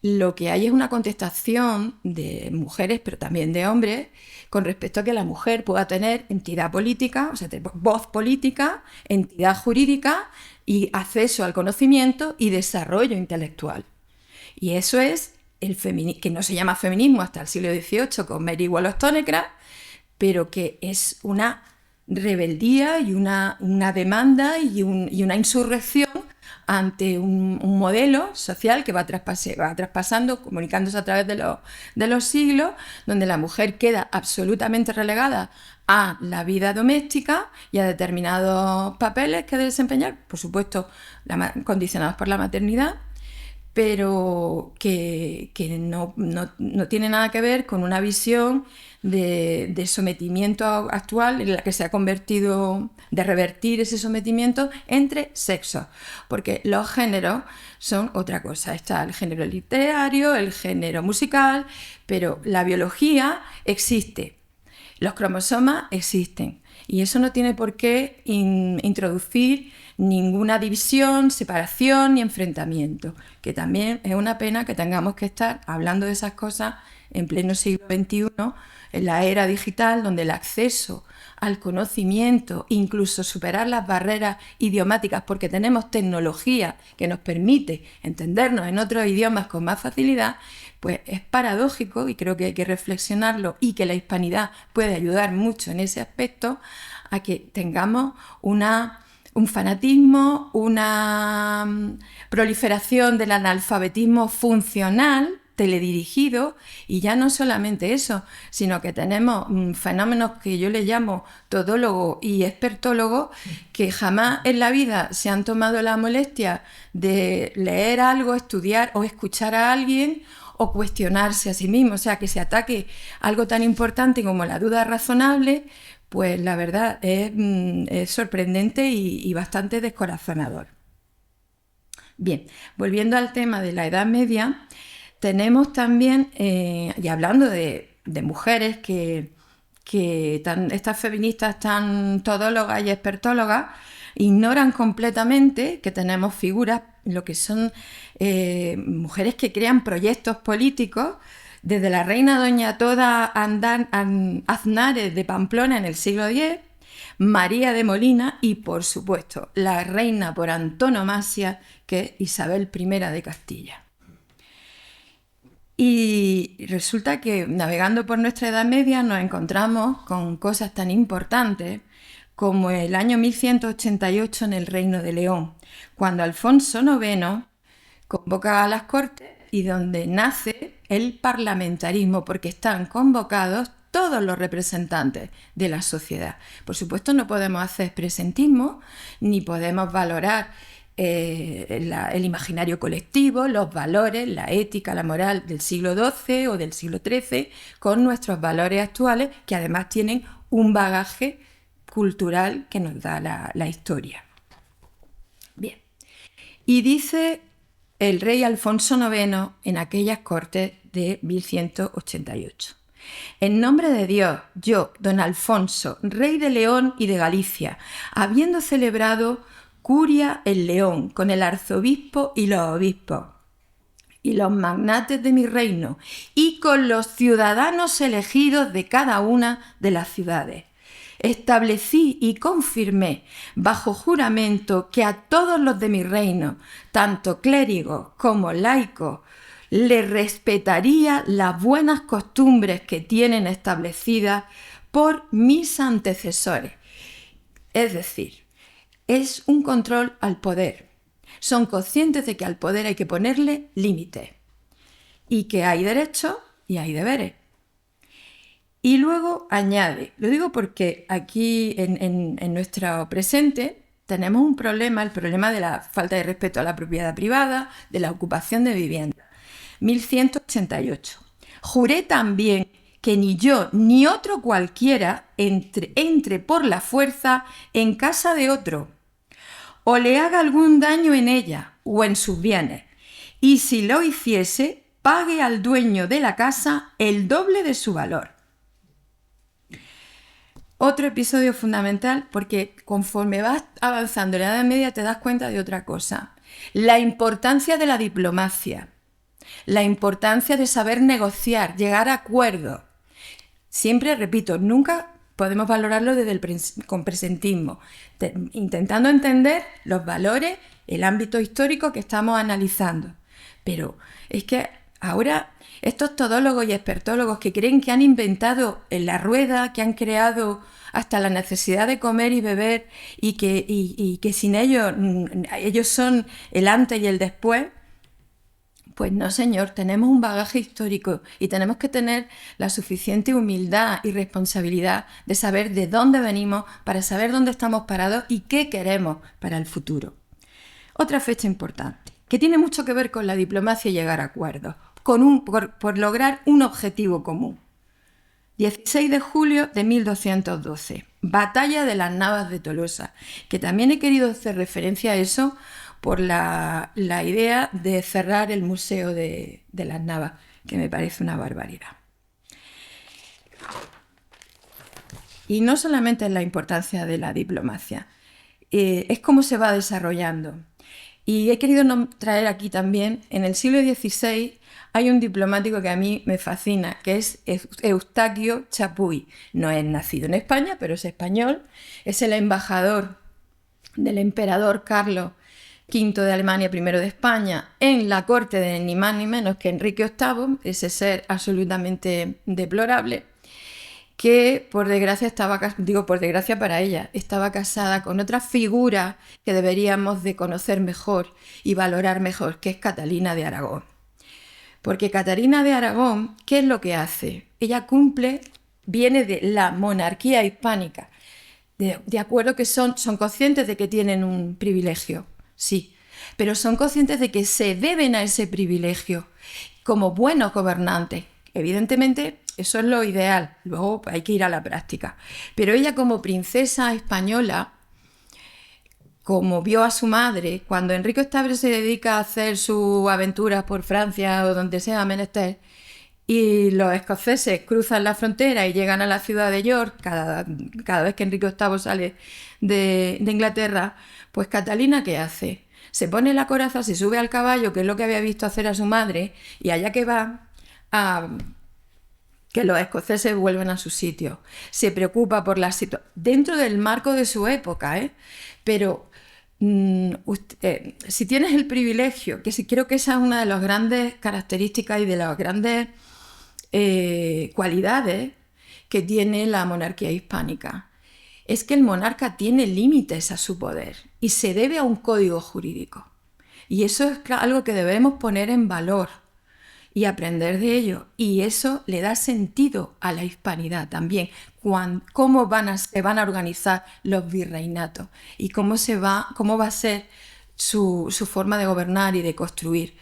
lo que hay es una contestación de mujeres, pero también de hombres, con respecto a que la mujer pueda tener entidad política, o sea, voz política, entidad jurídica y acceso al conocimiento y desarrollo intelectual. Y eso es que no se llama feminismo hasta el siglo XVIII con Mary Wollstonecraft, pero que es una rebeldía y una demanda y una insurrección ante un modelo social que va traspasando, comunicándose a través de los siglos, donde la mujer queda absolutamente relegada a la vida doméstica y a determinados papeles que desempeñar, por supuesto condicionados por la maternidad, pero que no tiene nada que ver con una visión de sometimiento actual en la que se ha convertido, de revertir ese sometimiento entre sexos, porque los géneros son otra cosa. Está el género literario, el género musical, pero la biología existe, los cromosomas existen, y eso no tiene por qué introducir ninguna división, separación ni enfrentamiento, que también es una pena que tengamos que estar hablando de esas cosas en pleno siglo XXI, en la era digital, donde el acceso al conocimiento, incluso superar las barreras idiomáticas, porque tenemos tecnología que nos permite entendernos en otros idiomas con más facilidad, pues es paradójico, y creo que hay que reflexionarlo, y que la hispanidad puede ayudar mucho en ese aspecto, a que tengamos un fanatismo, una proliferación del analfabetismo funcional, teledirigido, y ya no solamente eso, sino que tenemos fenómenos que yo le llamo todólogos y expertólogos, que jamás en la vida se han tomado la molestia de leer algo, estudiar o escuchar a alguien o cuestionarse a sí mismo. O sea, que se ataque algo tan importante como la duda razonable, pues la verdad es sorprendente y bastante descorazonador. Bien, volviendo al tema de la Edad Media, tenemos también, y hablando de mujeres estas feministas tan todólogas y expertólogas, ignoran completamente que tenemos figuras, lo que son mujeres que crean proyectos políticos, desde la reina doña Toda Aznares de Pamplona en el siglo X, María de Molina y, por supuesto, la reina por antonomasia, que es Isabel I de Castilla. Y resulta que navegando por nuestra Edad Media nos encontramos con cosas tan importantes como el año 1188 en el Reino de León, cuando Alfonso IX convoca a las Cortes y donde nace el parlamentarismo, porque están convocados todos los representantes de la sociedad. Por supuesto, no podemos hacer presentismo, ni podemos valorar el imaginario colectivo, los valores, la ética, la moral del siglo XII o del siglo XIII con nuestros valores actuales, que además tienen un bagaje cultural que nos da la historia. Bien, y dice el rey Alfonso IX en aquellas Cortes de 1188. En nombre de Dios, yo, don Alfonso, rey de León y de Galicia, habiendo celebrado curia en León con el arzobispo y los obispos y los magnates de mi reino y con los ciudadanos elegidos de cada una de las ciudades, establecí y confirmé bajo juramento que a todos los de mi reino, tanto clérigos como laicos, le respetaría las buenas costumbres que tienen establecidas por mis antecesores. Es decir, es un control al poder. Son conscientes de que al poder hay que ponerle límites y que hay derechos y hay deberes. Y luego añade, lo digo porque aquí en nuestro presente tenemos un problema, el problema de la falta de respeto a la propiedad privada, de la ocupación de vivienda. 1188. Juré también que ni yo ni otro cualquiera entre por la fuerza en casa de otro, o le haga algún daño en ella o en sus bienes, y si lo hiciese, pague al dueño de la casa el doble de su valor. Otro episodio fundamental, porque conforme vas avanzando en la Edad Media te das cuenta de otra cosa. La importancia de la diplomacia, la importancia de saber negociar, llegar a acuerdos. Siempre repito, nunca podemos valorarlo con presentismo, intentando entender los valores, el ámbito histórico que estamos analizando. Pero es que ahora estos todólogos y expertólogos que creen que han inventado la rueda, que han creado hasta la necesidad de comer y beber y que sin ellos son el antes y el después, pues no, señor, tenemos un bagaje histórico y tenemos que tener la suficiente humildad y responsabilidad de saber de dónde venimos para saber dónde estamos parados y qué queremos para el futuro. Otra fecha importante, que tiene mucho que ver con la diplomacia y llegar a acuerdos, por lograr un objetivo común. 16 de julio de 1212, Batalla de las Navas de Tolosa, que también he querido hacer referencia a eso por la idea de cerrar el Museo de las Navas, que me parece una barbaridad. Y no solamente es la importancia de la diplomacia. es cómo se va desarrollando. Y he querido traer aquí también, en el siglo XVI hay un diplomático que a mí me fascina, que es Eustaquio Chapuy. No es nacido en España, pero es español. Es el embajador del emperador Carlos V de Alemania, I de España, en la corte de ni más ni menos que Enrique VIII, ese ser absolutamente deplorable, que por desgracia por desgracia para ella, estaba casada con otra figura que deberíamos de conocer mejor y valorar mejor, que es Catalina de Aragón. Porque Catalina de Aragón, ¿qué es lo que hace? Ella viene de la monarquía hispánica. De acuerdo que son conscientes de que tienen un privilegio, sí, pero son conscientes de que se deben a ese privilegio como buenos gobernantes. Evidentemente, eso es lo ideal, luego hay que ir a la práctica. Pero ella, como princesa española, como vio a su madre, cuando Enrique VIII se dedica a hacer sus aventuras por Francia o donde sea menester, y los escoceses cruzan la frontera y llegan a la ciudad de York cada vez que Enrique VIII sale de Inglaterra, pues Catalina, ¿qué hace? Se pone la coraza, se sube al caballo, que es lo que había visto hacer a su madre, y allá que va a que los escoceses vuelvan a su sitio. Se preocupa por la situación, dentro del marco de su época, pero si tienes el privilegio, que sí, creo que esa es una de las grandes características y de las grandes cualidades que tiene la monarquía hispánica, es que el monarca tiene límites a su poder y se debe a un código jurídico. Y eso es algo que debemos poner en valor y aprender de ello. Y eso le da sentido a la hispanidad también, cómo se van a organizar los virreinatos y cómo va a ser su forma de gobernar y de construir.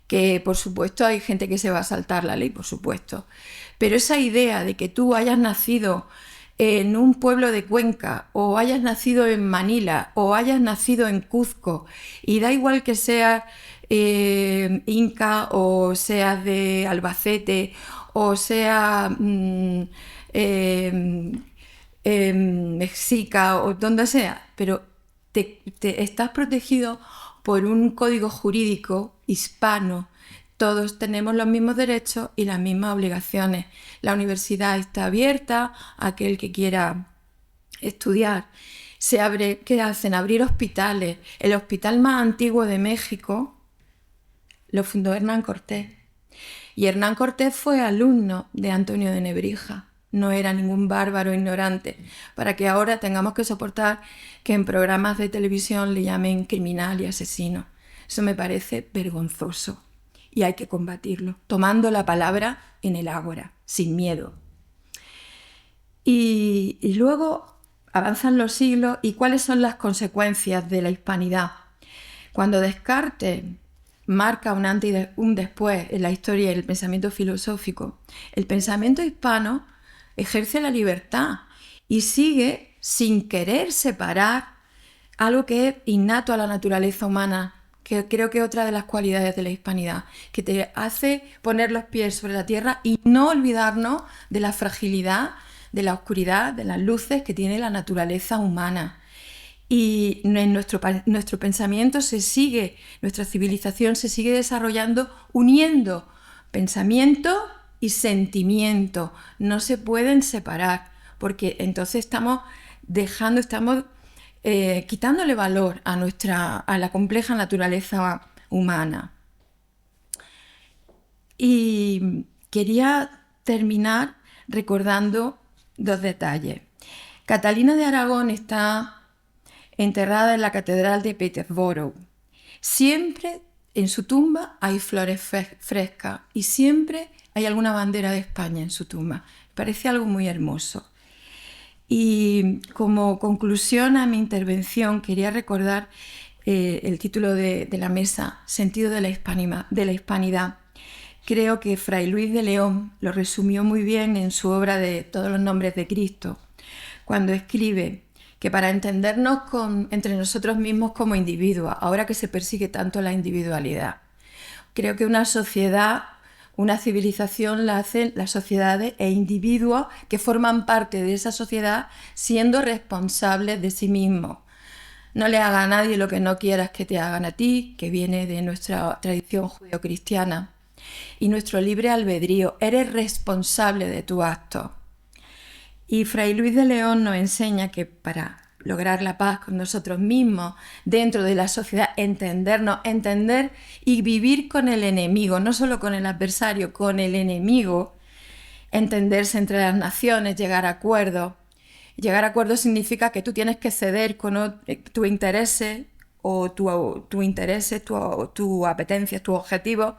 Que por supuesto hay gente que se va a saltar la ley, por supuesto. Pero esa idea de que tú hayas nacido en un pueblo de Cuenca, o hayas nacido en Manila, o hayas nacido en Cuzco, y da igual que seas inca, o seas de Albacete, o seas mexica, o donde sea, pero te estás protegido por un código jurídico hispano. Todos tenemos los mismos derechos y las mismas obligaciones. La universidad está abierta a aquel que quiera estudiar. ¿Qué hacen? Abrir hospitales. El hospital más antiguo de México lo fundó Hernán Cortés. Y Hernán Cortés fue alumno de Antonio de Nebrija. No era ningún bárbaro ignorante, para que ahora tengamos que soportar que en programas de televisión le llamen criminal y asesino. Eso me parece vergonzoso y hay que combatirlo, tomando la palabra en el ágora, sin miedo. Y luego avanzan los siglos y ¿cuáles son las consecuencias de la hispanidad? Cuando Descartes marca un antes y un después en la historia del pensamiento filosófico, el pensamiento hispano ejerce la libertad y sigue sin querer separar algo que es innato a la naturaleza humana, que creo que es otra de las cualidades de la hispanidad, que te hace poner los pies sobre la tierra y no olvidarnos de la fragilidad, de la oscuridad, de las luces que tiene la naturaleza humana. Y en nuestro pensamiento nuestra civilización se sigue desarrollando uniendo pensamiento y sentimiento. No se pueden separar, porque entonces estamos quitándole valor a la compleja naturaleza humana. Y quería terminar recordando dos detalles. Catalina de Aragón está enterrada en la Catedral de Peterborough. Siempre en su tumba hay flores frescas y siempre hay alguna bandera de España en su tumba. Parece algo muy hermoso. Y como conclusión a mi intervención quería recordar el título de la mesa, Sentido de la Hispanidad. Creo que Fray Luis de León lo resumió muy bien en su obra de Todos los nombres de Cristo, cuando escribe que para entendernos entre nosotros mismos como individuos, ahora que se persigue tanto la individualidad, creo que una sociedad, una civilización la hacen las sociedades e individuos que forman parte de esa sociedad siendo responsables de sí mismos. No le haga a nadie lo que no quieras que te hagan a ti, que viene de nuestra tradición judeocristiana. Y nuestro libre albedrío, eres responsable de tu acto. Y Fray Luis de León nos enseña que para lograr la paz con nosotros mismos, dentro de la sociedad, entendernos, entender y vivir con el enemigo, no solo con el adversario, con el enemigo, entenderse entre las naciones, llegar a acuerdos. Llegar a acuerdos significa que tú tienes que ceder con tus intereses o tu intereses, tu apetencias, tus objetivos,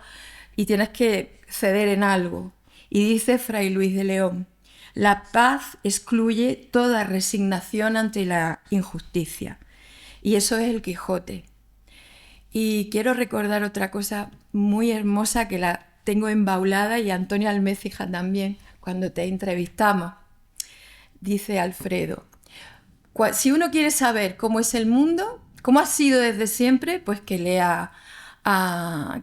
y tienes que ceder en algo. Y dice Fray Luis de León, la paz excluye toda resignación ante la injusticia. Y eso es el Quijote. Y quiero recordar otra cosa muy hermosa que la tengo embaulada, y Antonio Almécija también, cuando te entrevistamos. Dice Alfredo, si uno quiere saber cómo es el mundo, cómo ha sido desde siempre, pues que lea a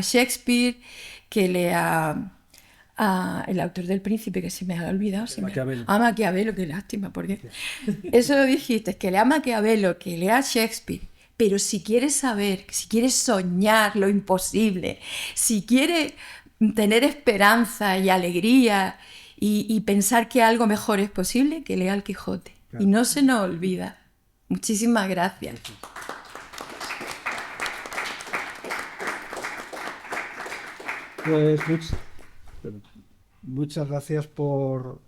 Shakespeare, que lea el autor del Príncipe, que se me ha olvidado. Maquiavelo. Maquiavelo, qué lástima, porque eso lo dijiste, que lea Maquiavelo, que lea Shakespeare. Pero si quieres saber, si quieres soñar lo imposible, si quieres tener esperanza y alegría y pensar que algo mejor es posible, que lea el Quijote. Claro. Y no se nos olvida. Muchísimas gracias. Pues muchas gracias por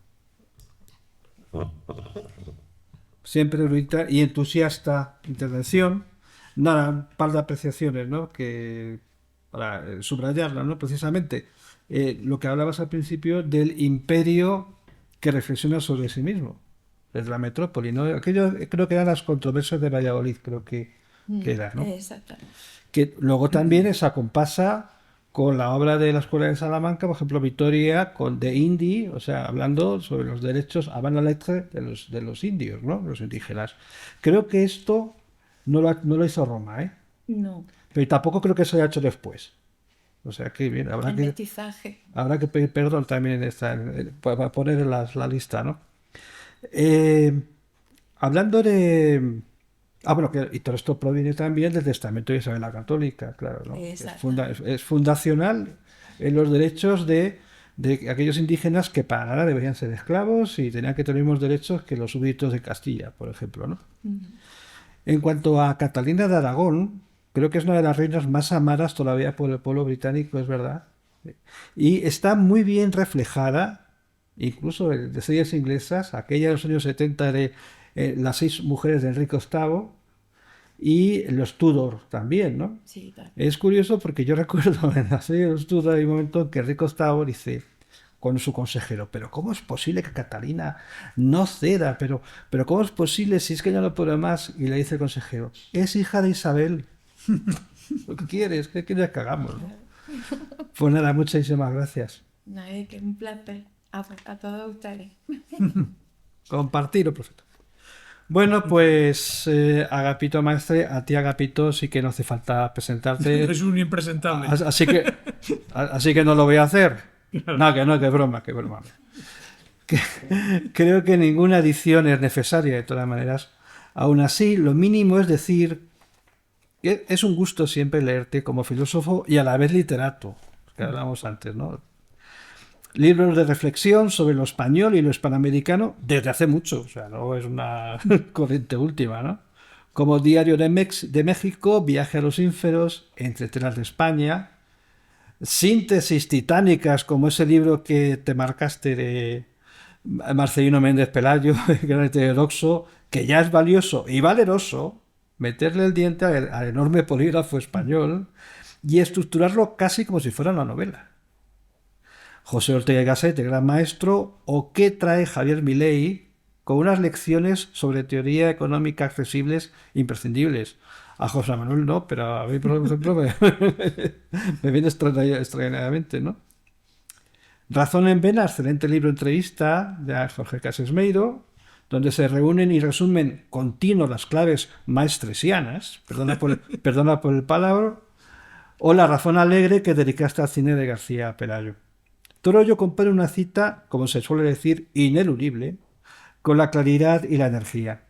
siempre erudita y entusiasta intervención. Nada, un par de apreciaciones, ¿no? Que para subrayarla, ¿no? Precisamente lo que hablabas al principio del imperio que reflexiona sobre sí mismo, desde la metrópoli, ¿no? Aquello creo que eran las controversias de Valladolid, creo que era, ¿no? Exactamente. Que luego también se acompasa con la obra de la Escuela de Salamanca, por ejemplo, Vitoria, con de Indi, o sea, hablando sobre los derechos avant la lettre de los indios, ¿no? Los indígenas. Creo que esto no lo hizo Roma, ¿eh? No. Pero tampoco creo que se haya hecho después. O sea que bien, habrá que pedir perdón también para poner en la lista, ¿no? Hablando de... bueno, y todo esto proviene también del testamento de Isabel la Católica, claro, ¿no? Es fundacional en los derechos de aquellos indígenas que para nada deberían ser esclavos y tenían que tener los mismos derechos que los súbditos de Castilla, por ejemplo, ¿no? En cuanto a Catalina de Aragón, creo que es una de las reinas más amadas todavía por el pueblo británico, es verdad. Y está muy bien reflejada, incluso de series inglesas, aquella de los años 70 de las 6 mujeres de Enrique VIII y los Tudor también, ¿no? Sí, claro. Es curioso porque yo recuerdo en la serie de los Tudor hay un momento en que Enrique VIII dice con su consejero, pero ¿cómo es posible que Catalina no ceda? Pero ¿cómo es posible si es que ya no puede más? Y le dice el consejero, es hija de Isabel. ¿Lo que quieres? ¿Qué quieres que hagamos? ¿No? Pues nada, muchísimas gracias. Que un placer a todos ustedes. Compartirlo, profeta. Bueno, pues Agapito Maestre, a ti Agapito sí que no hace falta presentarte. Es un impresentable. Así que no lo voy a hacer. No, que broma. Creo que ninguna edición es necesaria, de todas maneras. Aún así, lo mínimo es decir que es un gusto siempre leerte como filósofo y a la vez literato, que hablábamos antes, ¿no? Libros de reflexión sobre lo español y lo hispanoamericano desde hace mucho, o sea, no es una corriente última, ¿no? Como Diario de México, Viaje a los ínferos, Entre telas de España, síntesis titánicas como ese libro que te marcaste de Marcelino Méndez Pelayo, gran heterodoxo, que ya es valioso y valeroso meterle el diente al enorme polígrafo español y estructurarlo casi como si fuera una novela. José Ortega y Gasset, el gran maestro, o qué trae Javier Milei con unas lecciones sobre teoría económica accesibles e imprescindibles. A José Manuel no, pero a mí, por ejemplo, me viene extraordinariamente, ¿no? Razón en Vena, excelente libro entrevista de Jorge Casesmeiro, donde se reúnen y resumen continuo las claves maestresianas, perdona por el palabra, o La razón alegre que dedicaste al cine de García Pelayo. Todo ello compone una cita, como se suele decir, ineludible, con la claridad y la energía.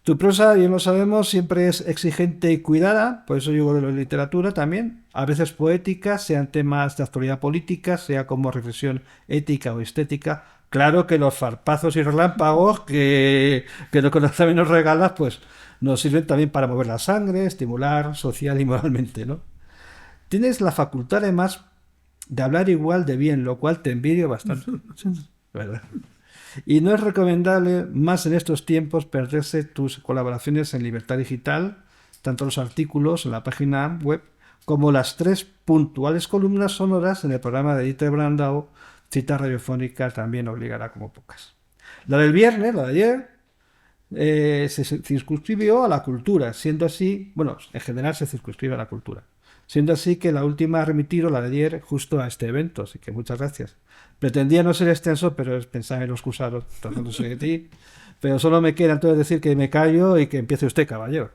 Tu prosa, bien lo sabemos, siempre es exigente y cuidada, por eso digo de la literatura también, a veces poética, sean temas de actualidad política, sea como reflexión ética o estética. Claro que los farpazos y relámpagos que también nos regalas, pues nos sirven también para mover la sangre, estimular social y moralmente, ¿no? Tienes la facultad además de hablar igual de bien, lo cual te envidio bastante. ¿Verdad? Y no es recomendable, más en estos tiempos, perderse tus colaboraciones en Libertad Digital, tanto los artículos en la página web como las 3 puntuales columnas sonoras en el programa de Dieter Brandau, cita radiofónica también obligada como pocas. La del viernes, la de ayer, se circunscribió a la cultura, siendo así, bueno, en general se circunscribe a la cultura, siendo así que la última ha remitido, la de ayer, justo a este evento, así que muchas gracias. Pretendía no ser extenso, pero pensaba en los excusaros tratándose de ti, pero solo me queda entonces decir que me callo y que empiece usted, caballero.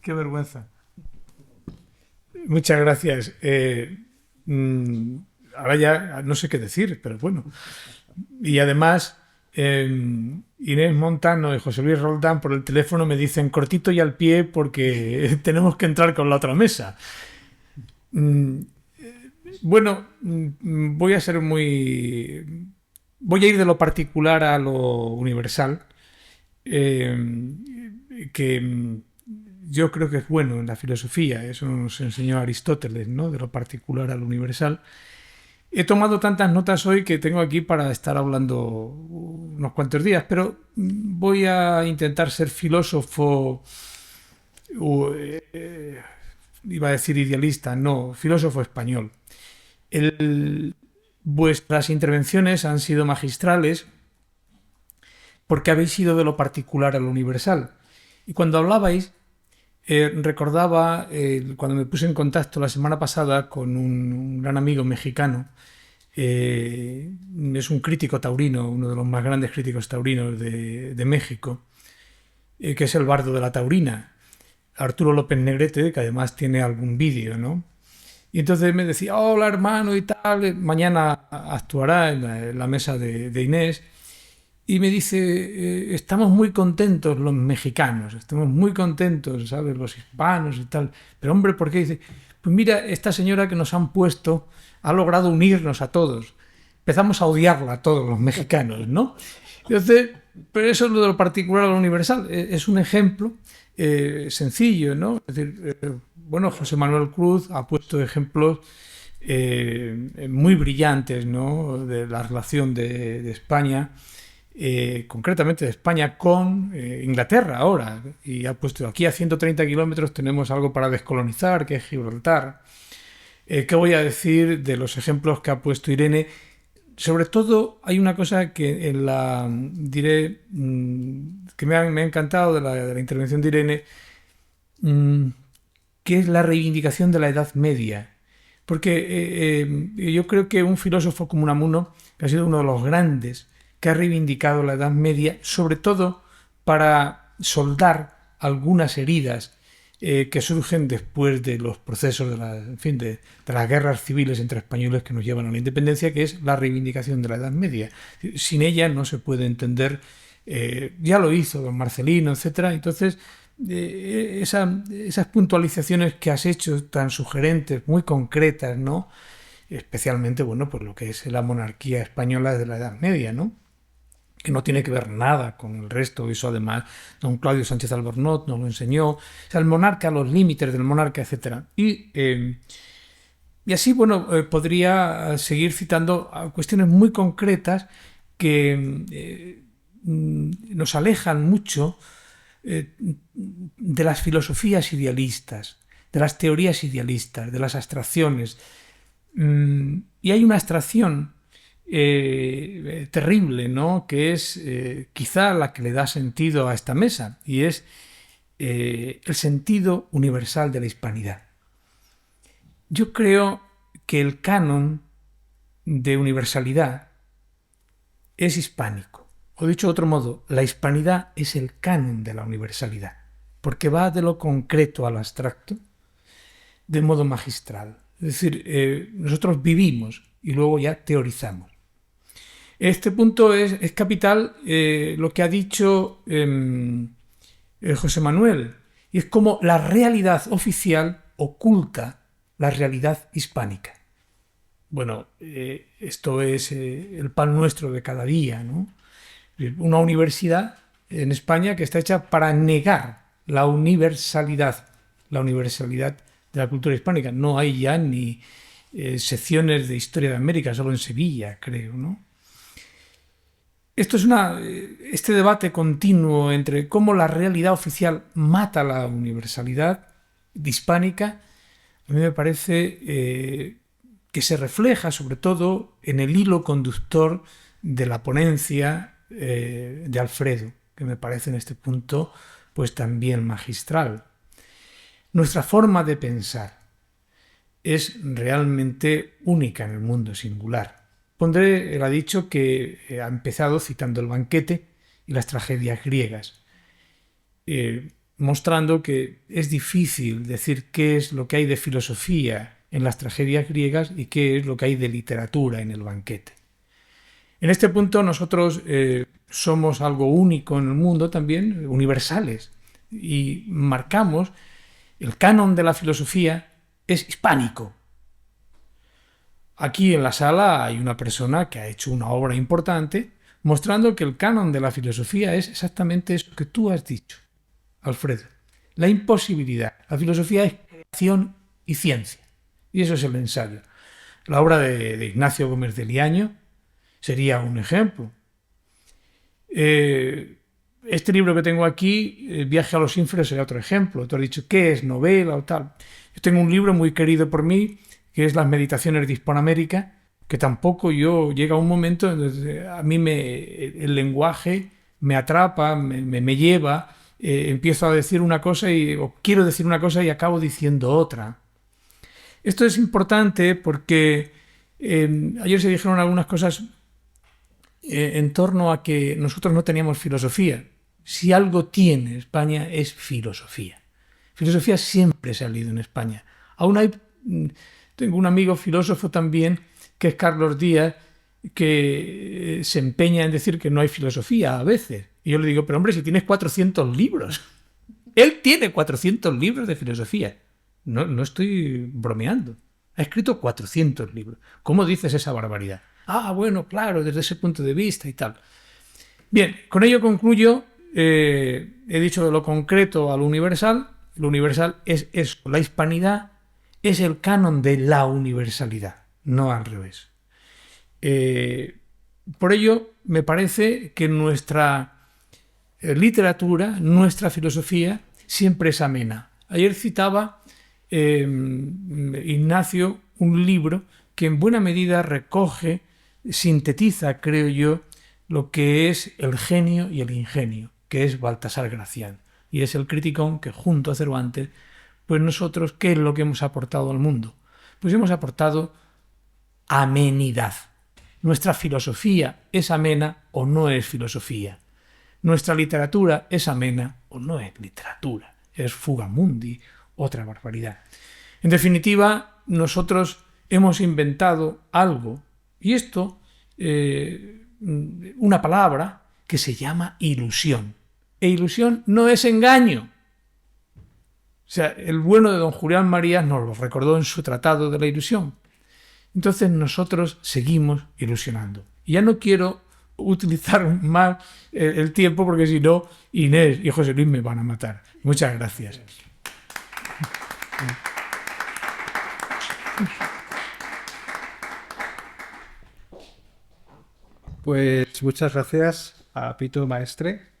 Qué vergüenza. Muchas gracias. Ahora ya no sé qué decir, pero bueno. Y además, Inés Montano y José Luis Roldán por el teléfono me dicen cortito y al pie porque tenemos que entrar con la otra mesa. Bueno, voy a ir de lo particular a lo universal, que yo creo que es bueno en la filosofía, eso nos enseñó Aristóteles, ¿no? De lo particular a lo universal. He tomado tantas notas hoy que tengo aquí para estar hablando unos cuantos días, pero voy a intentar ser filósofo, iba a decir idealista, no, filósofo español. Vuestras intervenciones han sido magistrales porque habéis ido de lo particular a lo universal. Y cuando hablabais, recordaba cuando me puse en contacto la semana pasada con un gran amigo mexicano. Es un crítico taurino, uno de los más grandes críticos taurinos de México, que es el bardo de la taurina, Arturo López Negrete, que además tiene algún vídeo, ¿no? Y entonces me decía, hola hermano y tal, mañana actuará en la mesa de Inés. Y me dice, estamos muy contentos los mexicanos, estamos muy contentos, ¿sabes? Los hispanos y tal. Pero hombre, ¿por qué? Dice, pues mira, esta señora que nos han puesto ha logrado unirnos a todos. Empezamos a odiarla a todos los mexicanos, ¿no? Entonces, pero eso es lo de lo particular a lo universal. Es un ejemplo sencillo, ¿no? Es decir, bueno, José Manuel Cruz ha puesto ejemplos muy brillantes, ¿no? De la relación de España, concretamente de España con Inglaterra ahora, y ha puesto aquí a 130 kilómetros tenemos algo para descolonizar, que es Gibraltar. ¿Qué voy a decir de los ejemplos que ha puesto Irene? Sobre todo hay una cosa que diré que me ha encantado de la intervención de Irene, que es la reivindicación de la Edad Media. Porque yo creo que un filósofo como Unamuno, que ha sido uno de los grandes, que ha reivindicado la Edad Media, sobre todo para soldar algunas heridas que surgen después de los procesos de las guerras civiles entre españoles que nos llevan a la independencia, que es la reivindicación de la Edad Media. Sin ella no se puede entender, ya lo hizo don Marcelino, etcétera. Entonces, esas puntualizaciones que has hecho tan sugerentes, muy concretas, ¿no? Especialmente, bueno, pues lo que es la monarquía española de la Edad Media, ¿no? Que no tiene que ver nada con el resto. Eso además don Claudio Sánchez Albornoz nos lo enseñó. O sea, el monarca, los límites del monarca, etc. Y así, bueno, podría seguir citando cuestiones muy concretas que nos alejan mucho de las filosofías idealistas, de las teorías idealistas, de las abstracciones. Y hay una abstracción terrible, ¿no? Que es quizá la que le da sentido a esta mesa, y es el sentido universal de la hispanidad. Yo creo que el canon de universalidad es hispánico, o dicho de otro modo, la hispanidad es el canon de la universalidad, porque va de lo concreto al abstracto de modo magistral. Es decir, nosotros vivimos y luego ya teorizamos. Este punto es capital lo que ha dicho José Manuel, y es como la realidad oficial oculta la realidad hispánica. Bueno, esto es el pan nuestro de cada día, ¿no? Una universidad en España que está hecha para negar la universalidad de la cultura hispánica. No hay ya ni secciones de historia de América, solo en Sevilla, creo, ¿no? Esto es este debate continuo entre cómo la realidad oficial mata la universalidad hispánica, a mí me parece que se refleja sobre todo en el hilo conductor de la ponencia de Alfredo, que me parece en este punto pues también magistral. Nuestra forma de pensar es realmente única en el mundo, singular. Él ha dicho que ha empezado citando el banquete y las tragedias griegas, mostrando que es difícil decir qué es lo que hay de filosofía en las tragedias griegas y qué es lo que hay de literatura en el banquete. En este punto nosotros somos algo único en el mundo también, universales, y marcamos el canon de la filosofía es hispánico. Aquí en la sala hay una persona que ha hecho una obra importante mostrando que el canon de la filosofía es exactamente eso que tú has dicho, Alfredo. La imposibilidad. La filosofía es creación y ciencia. Y eso es el ensayo. La obra de Ignacio Gómez de Liaño sería un ejemplo. Este libro que tengo aquí, El viaje a los ínferos, sería otro ejemplo. Tú has dicho, ¿qué es novela o tal? Yo tengo un libro muy querido por mí, que es Las Meditaciones de Hispanoamérica, que tampoco llega un momento en donde a mí el lenguaje me atrapa, me lleva, empiezo a decir una cosa o quiero decir una cosa y acabo diciendo otra. Esto es importante porque ayer se dijeron algunas cosas en torno a que nosotros no teníamos filosofía. Si algo tiene España es filosofía. Filosofía siempre se ha leído en España. Tengo un amigo filósofo también, que es Carlos Díaz, que se empeña en decir que no hay filosofía a veces. Y yo le digo, pero hombre, si tienes 400 libros. Él tiene 400 libros de filosofía. No estoy bromeando. Ha escrito 400 libros. ¿Cómo dices esa barbaridad? Ah, bueno, claro, desde ese punto de vista y tal. Bien, con ello concluyo. He dicho de lo concreto a lo universal. Lo universal es eso. La hispanidad es el canon de la universalidad, no al revés. Por ello, me parece que nuestra literatura, nuestra filosofía, siempre es amena. Ayer citaba Ignacio un libro que en buena medida recoge, sintetiza, creo yo, lo que es el genio y el ingenio, que es Baltasar Gracián. Y es el criticón que junto a Cervantes, pues nosotros, ¿qué es lo que hemos aportado al mundo? Pues hemos aportado amenidad. Nuestra filosofía es amena o no es filosofía. Nuestra literatura es amena o no es literatura. Es fugamundi, otra barbaridad. En definitiva, nosotros hemos inventado algo, y esto, una palabra que se llama ilusión. E ilusión no es engaño. O sea, el bueno de don Julián Marías nos lo recordó en su tratado de la ilusión. Entonces nosotros seguimos ilusionando. Y ya no quiero utilizar más el tiempo porque si no, Inés y José Luis me van a matar. Muchas gracias. Pues muchas gracias a Pito Maestre.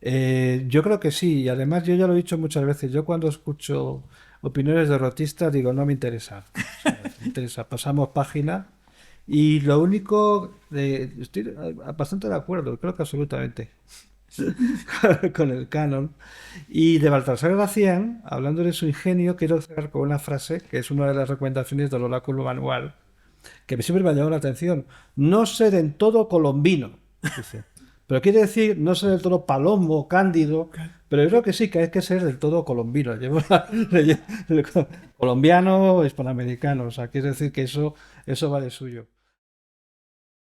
Yo creo que sí, y además yo ya lo he dicho muchas veces, yo cuando escucho opiniones derrotistas digo, no me interesa, o sea, me interesa, pasamos página, y lo único, estoy bastante de acuerdo, creo que absolutamente, con el canon, y de Baltasar Gracián, hablando de su ingenio, quiero cerrar con una frase, que es una de las recomendaciones del oráculo manual, que siempre me ha llamado la atención, no ser en todo colombino, dice. Pero quiere decir no ser del todo palomo, cándido, pero yo creo que sí, que hay que ser del todo colombino. Colombiano, hispanoamericano, o sea, quiere decir que eso va de suyo.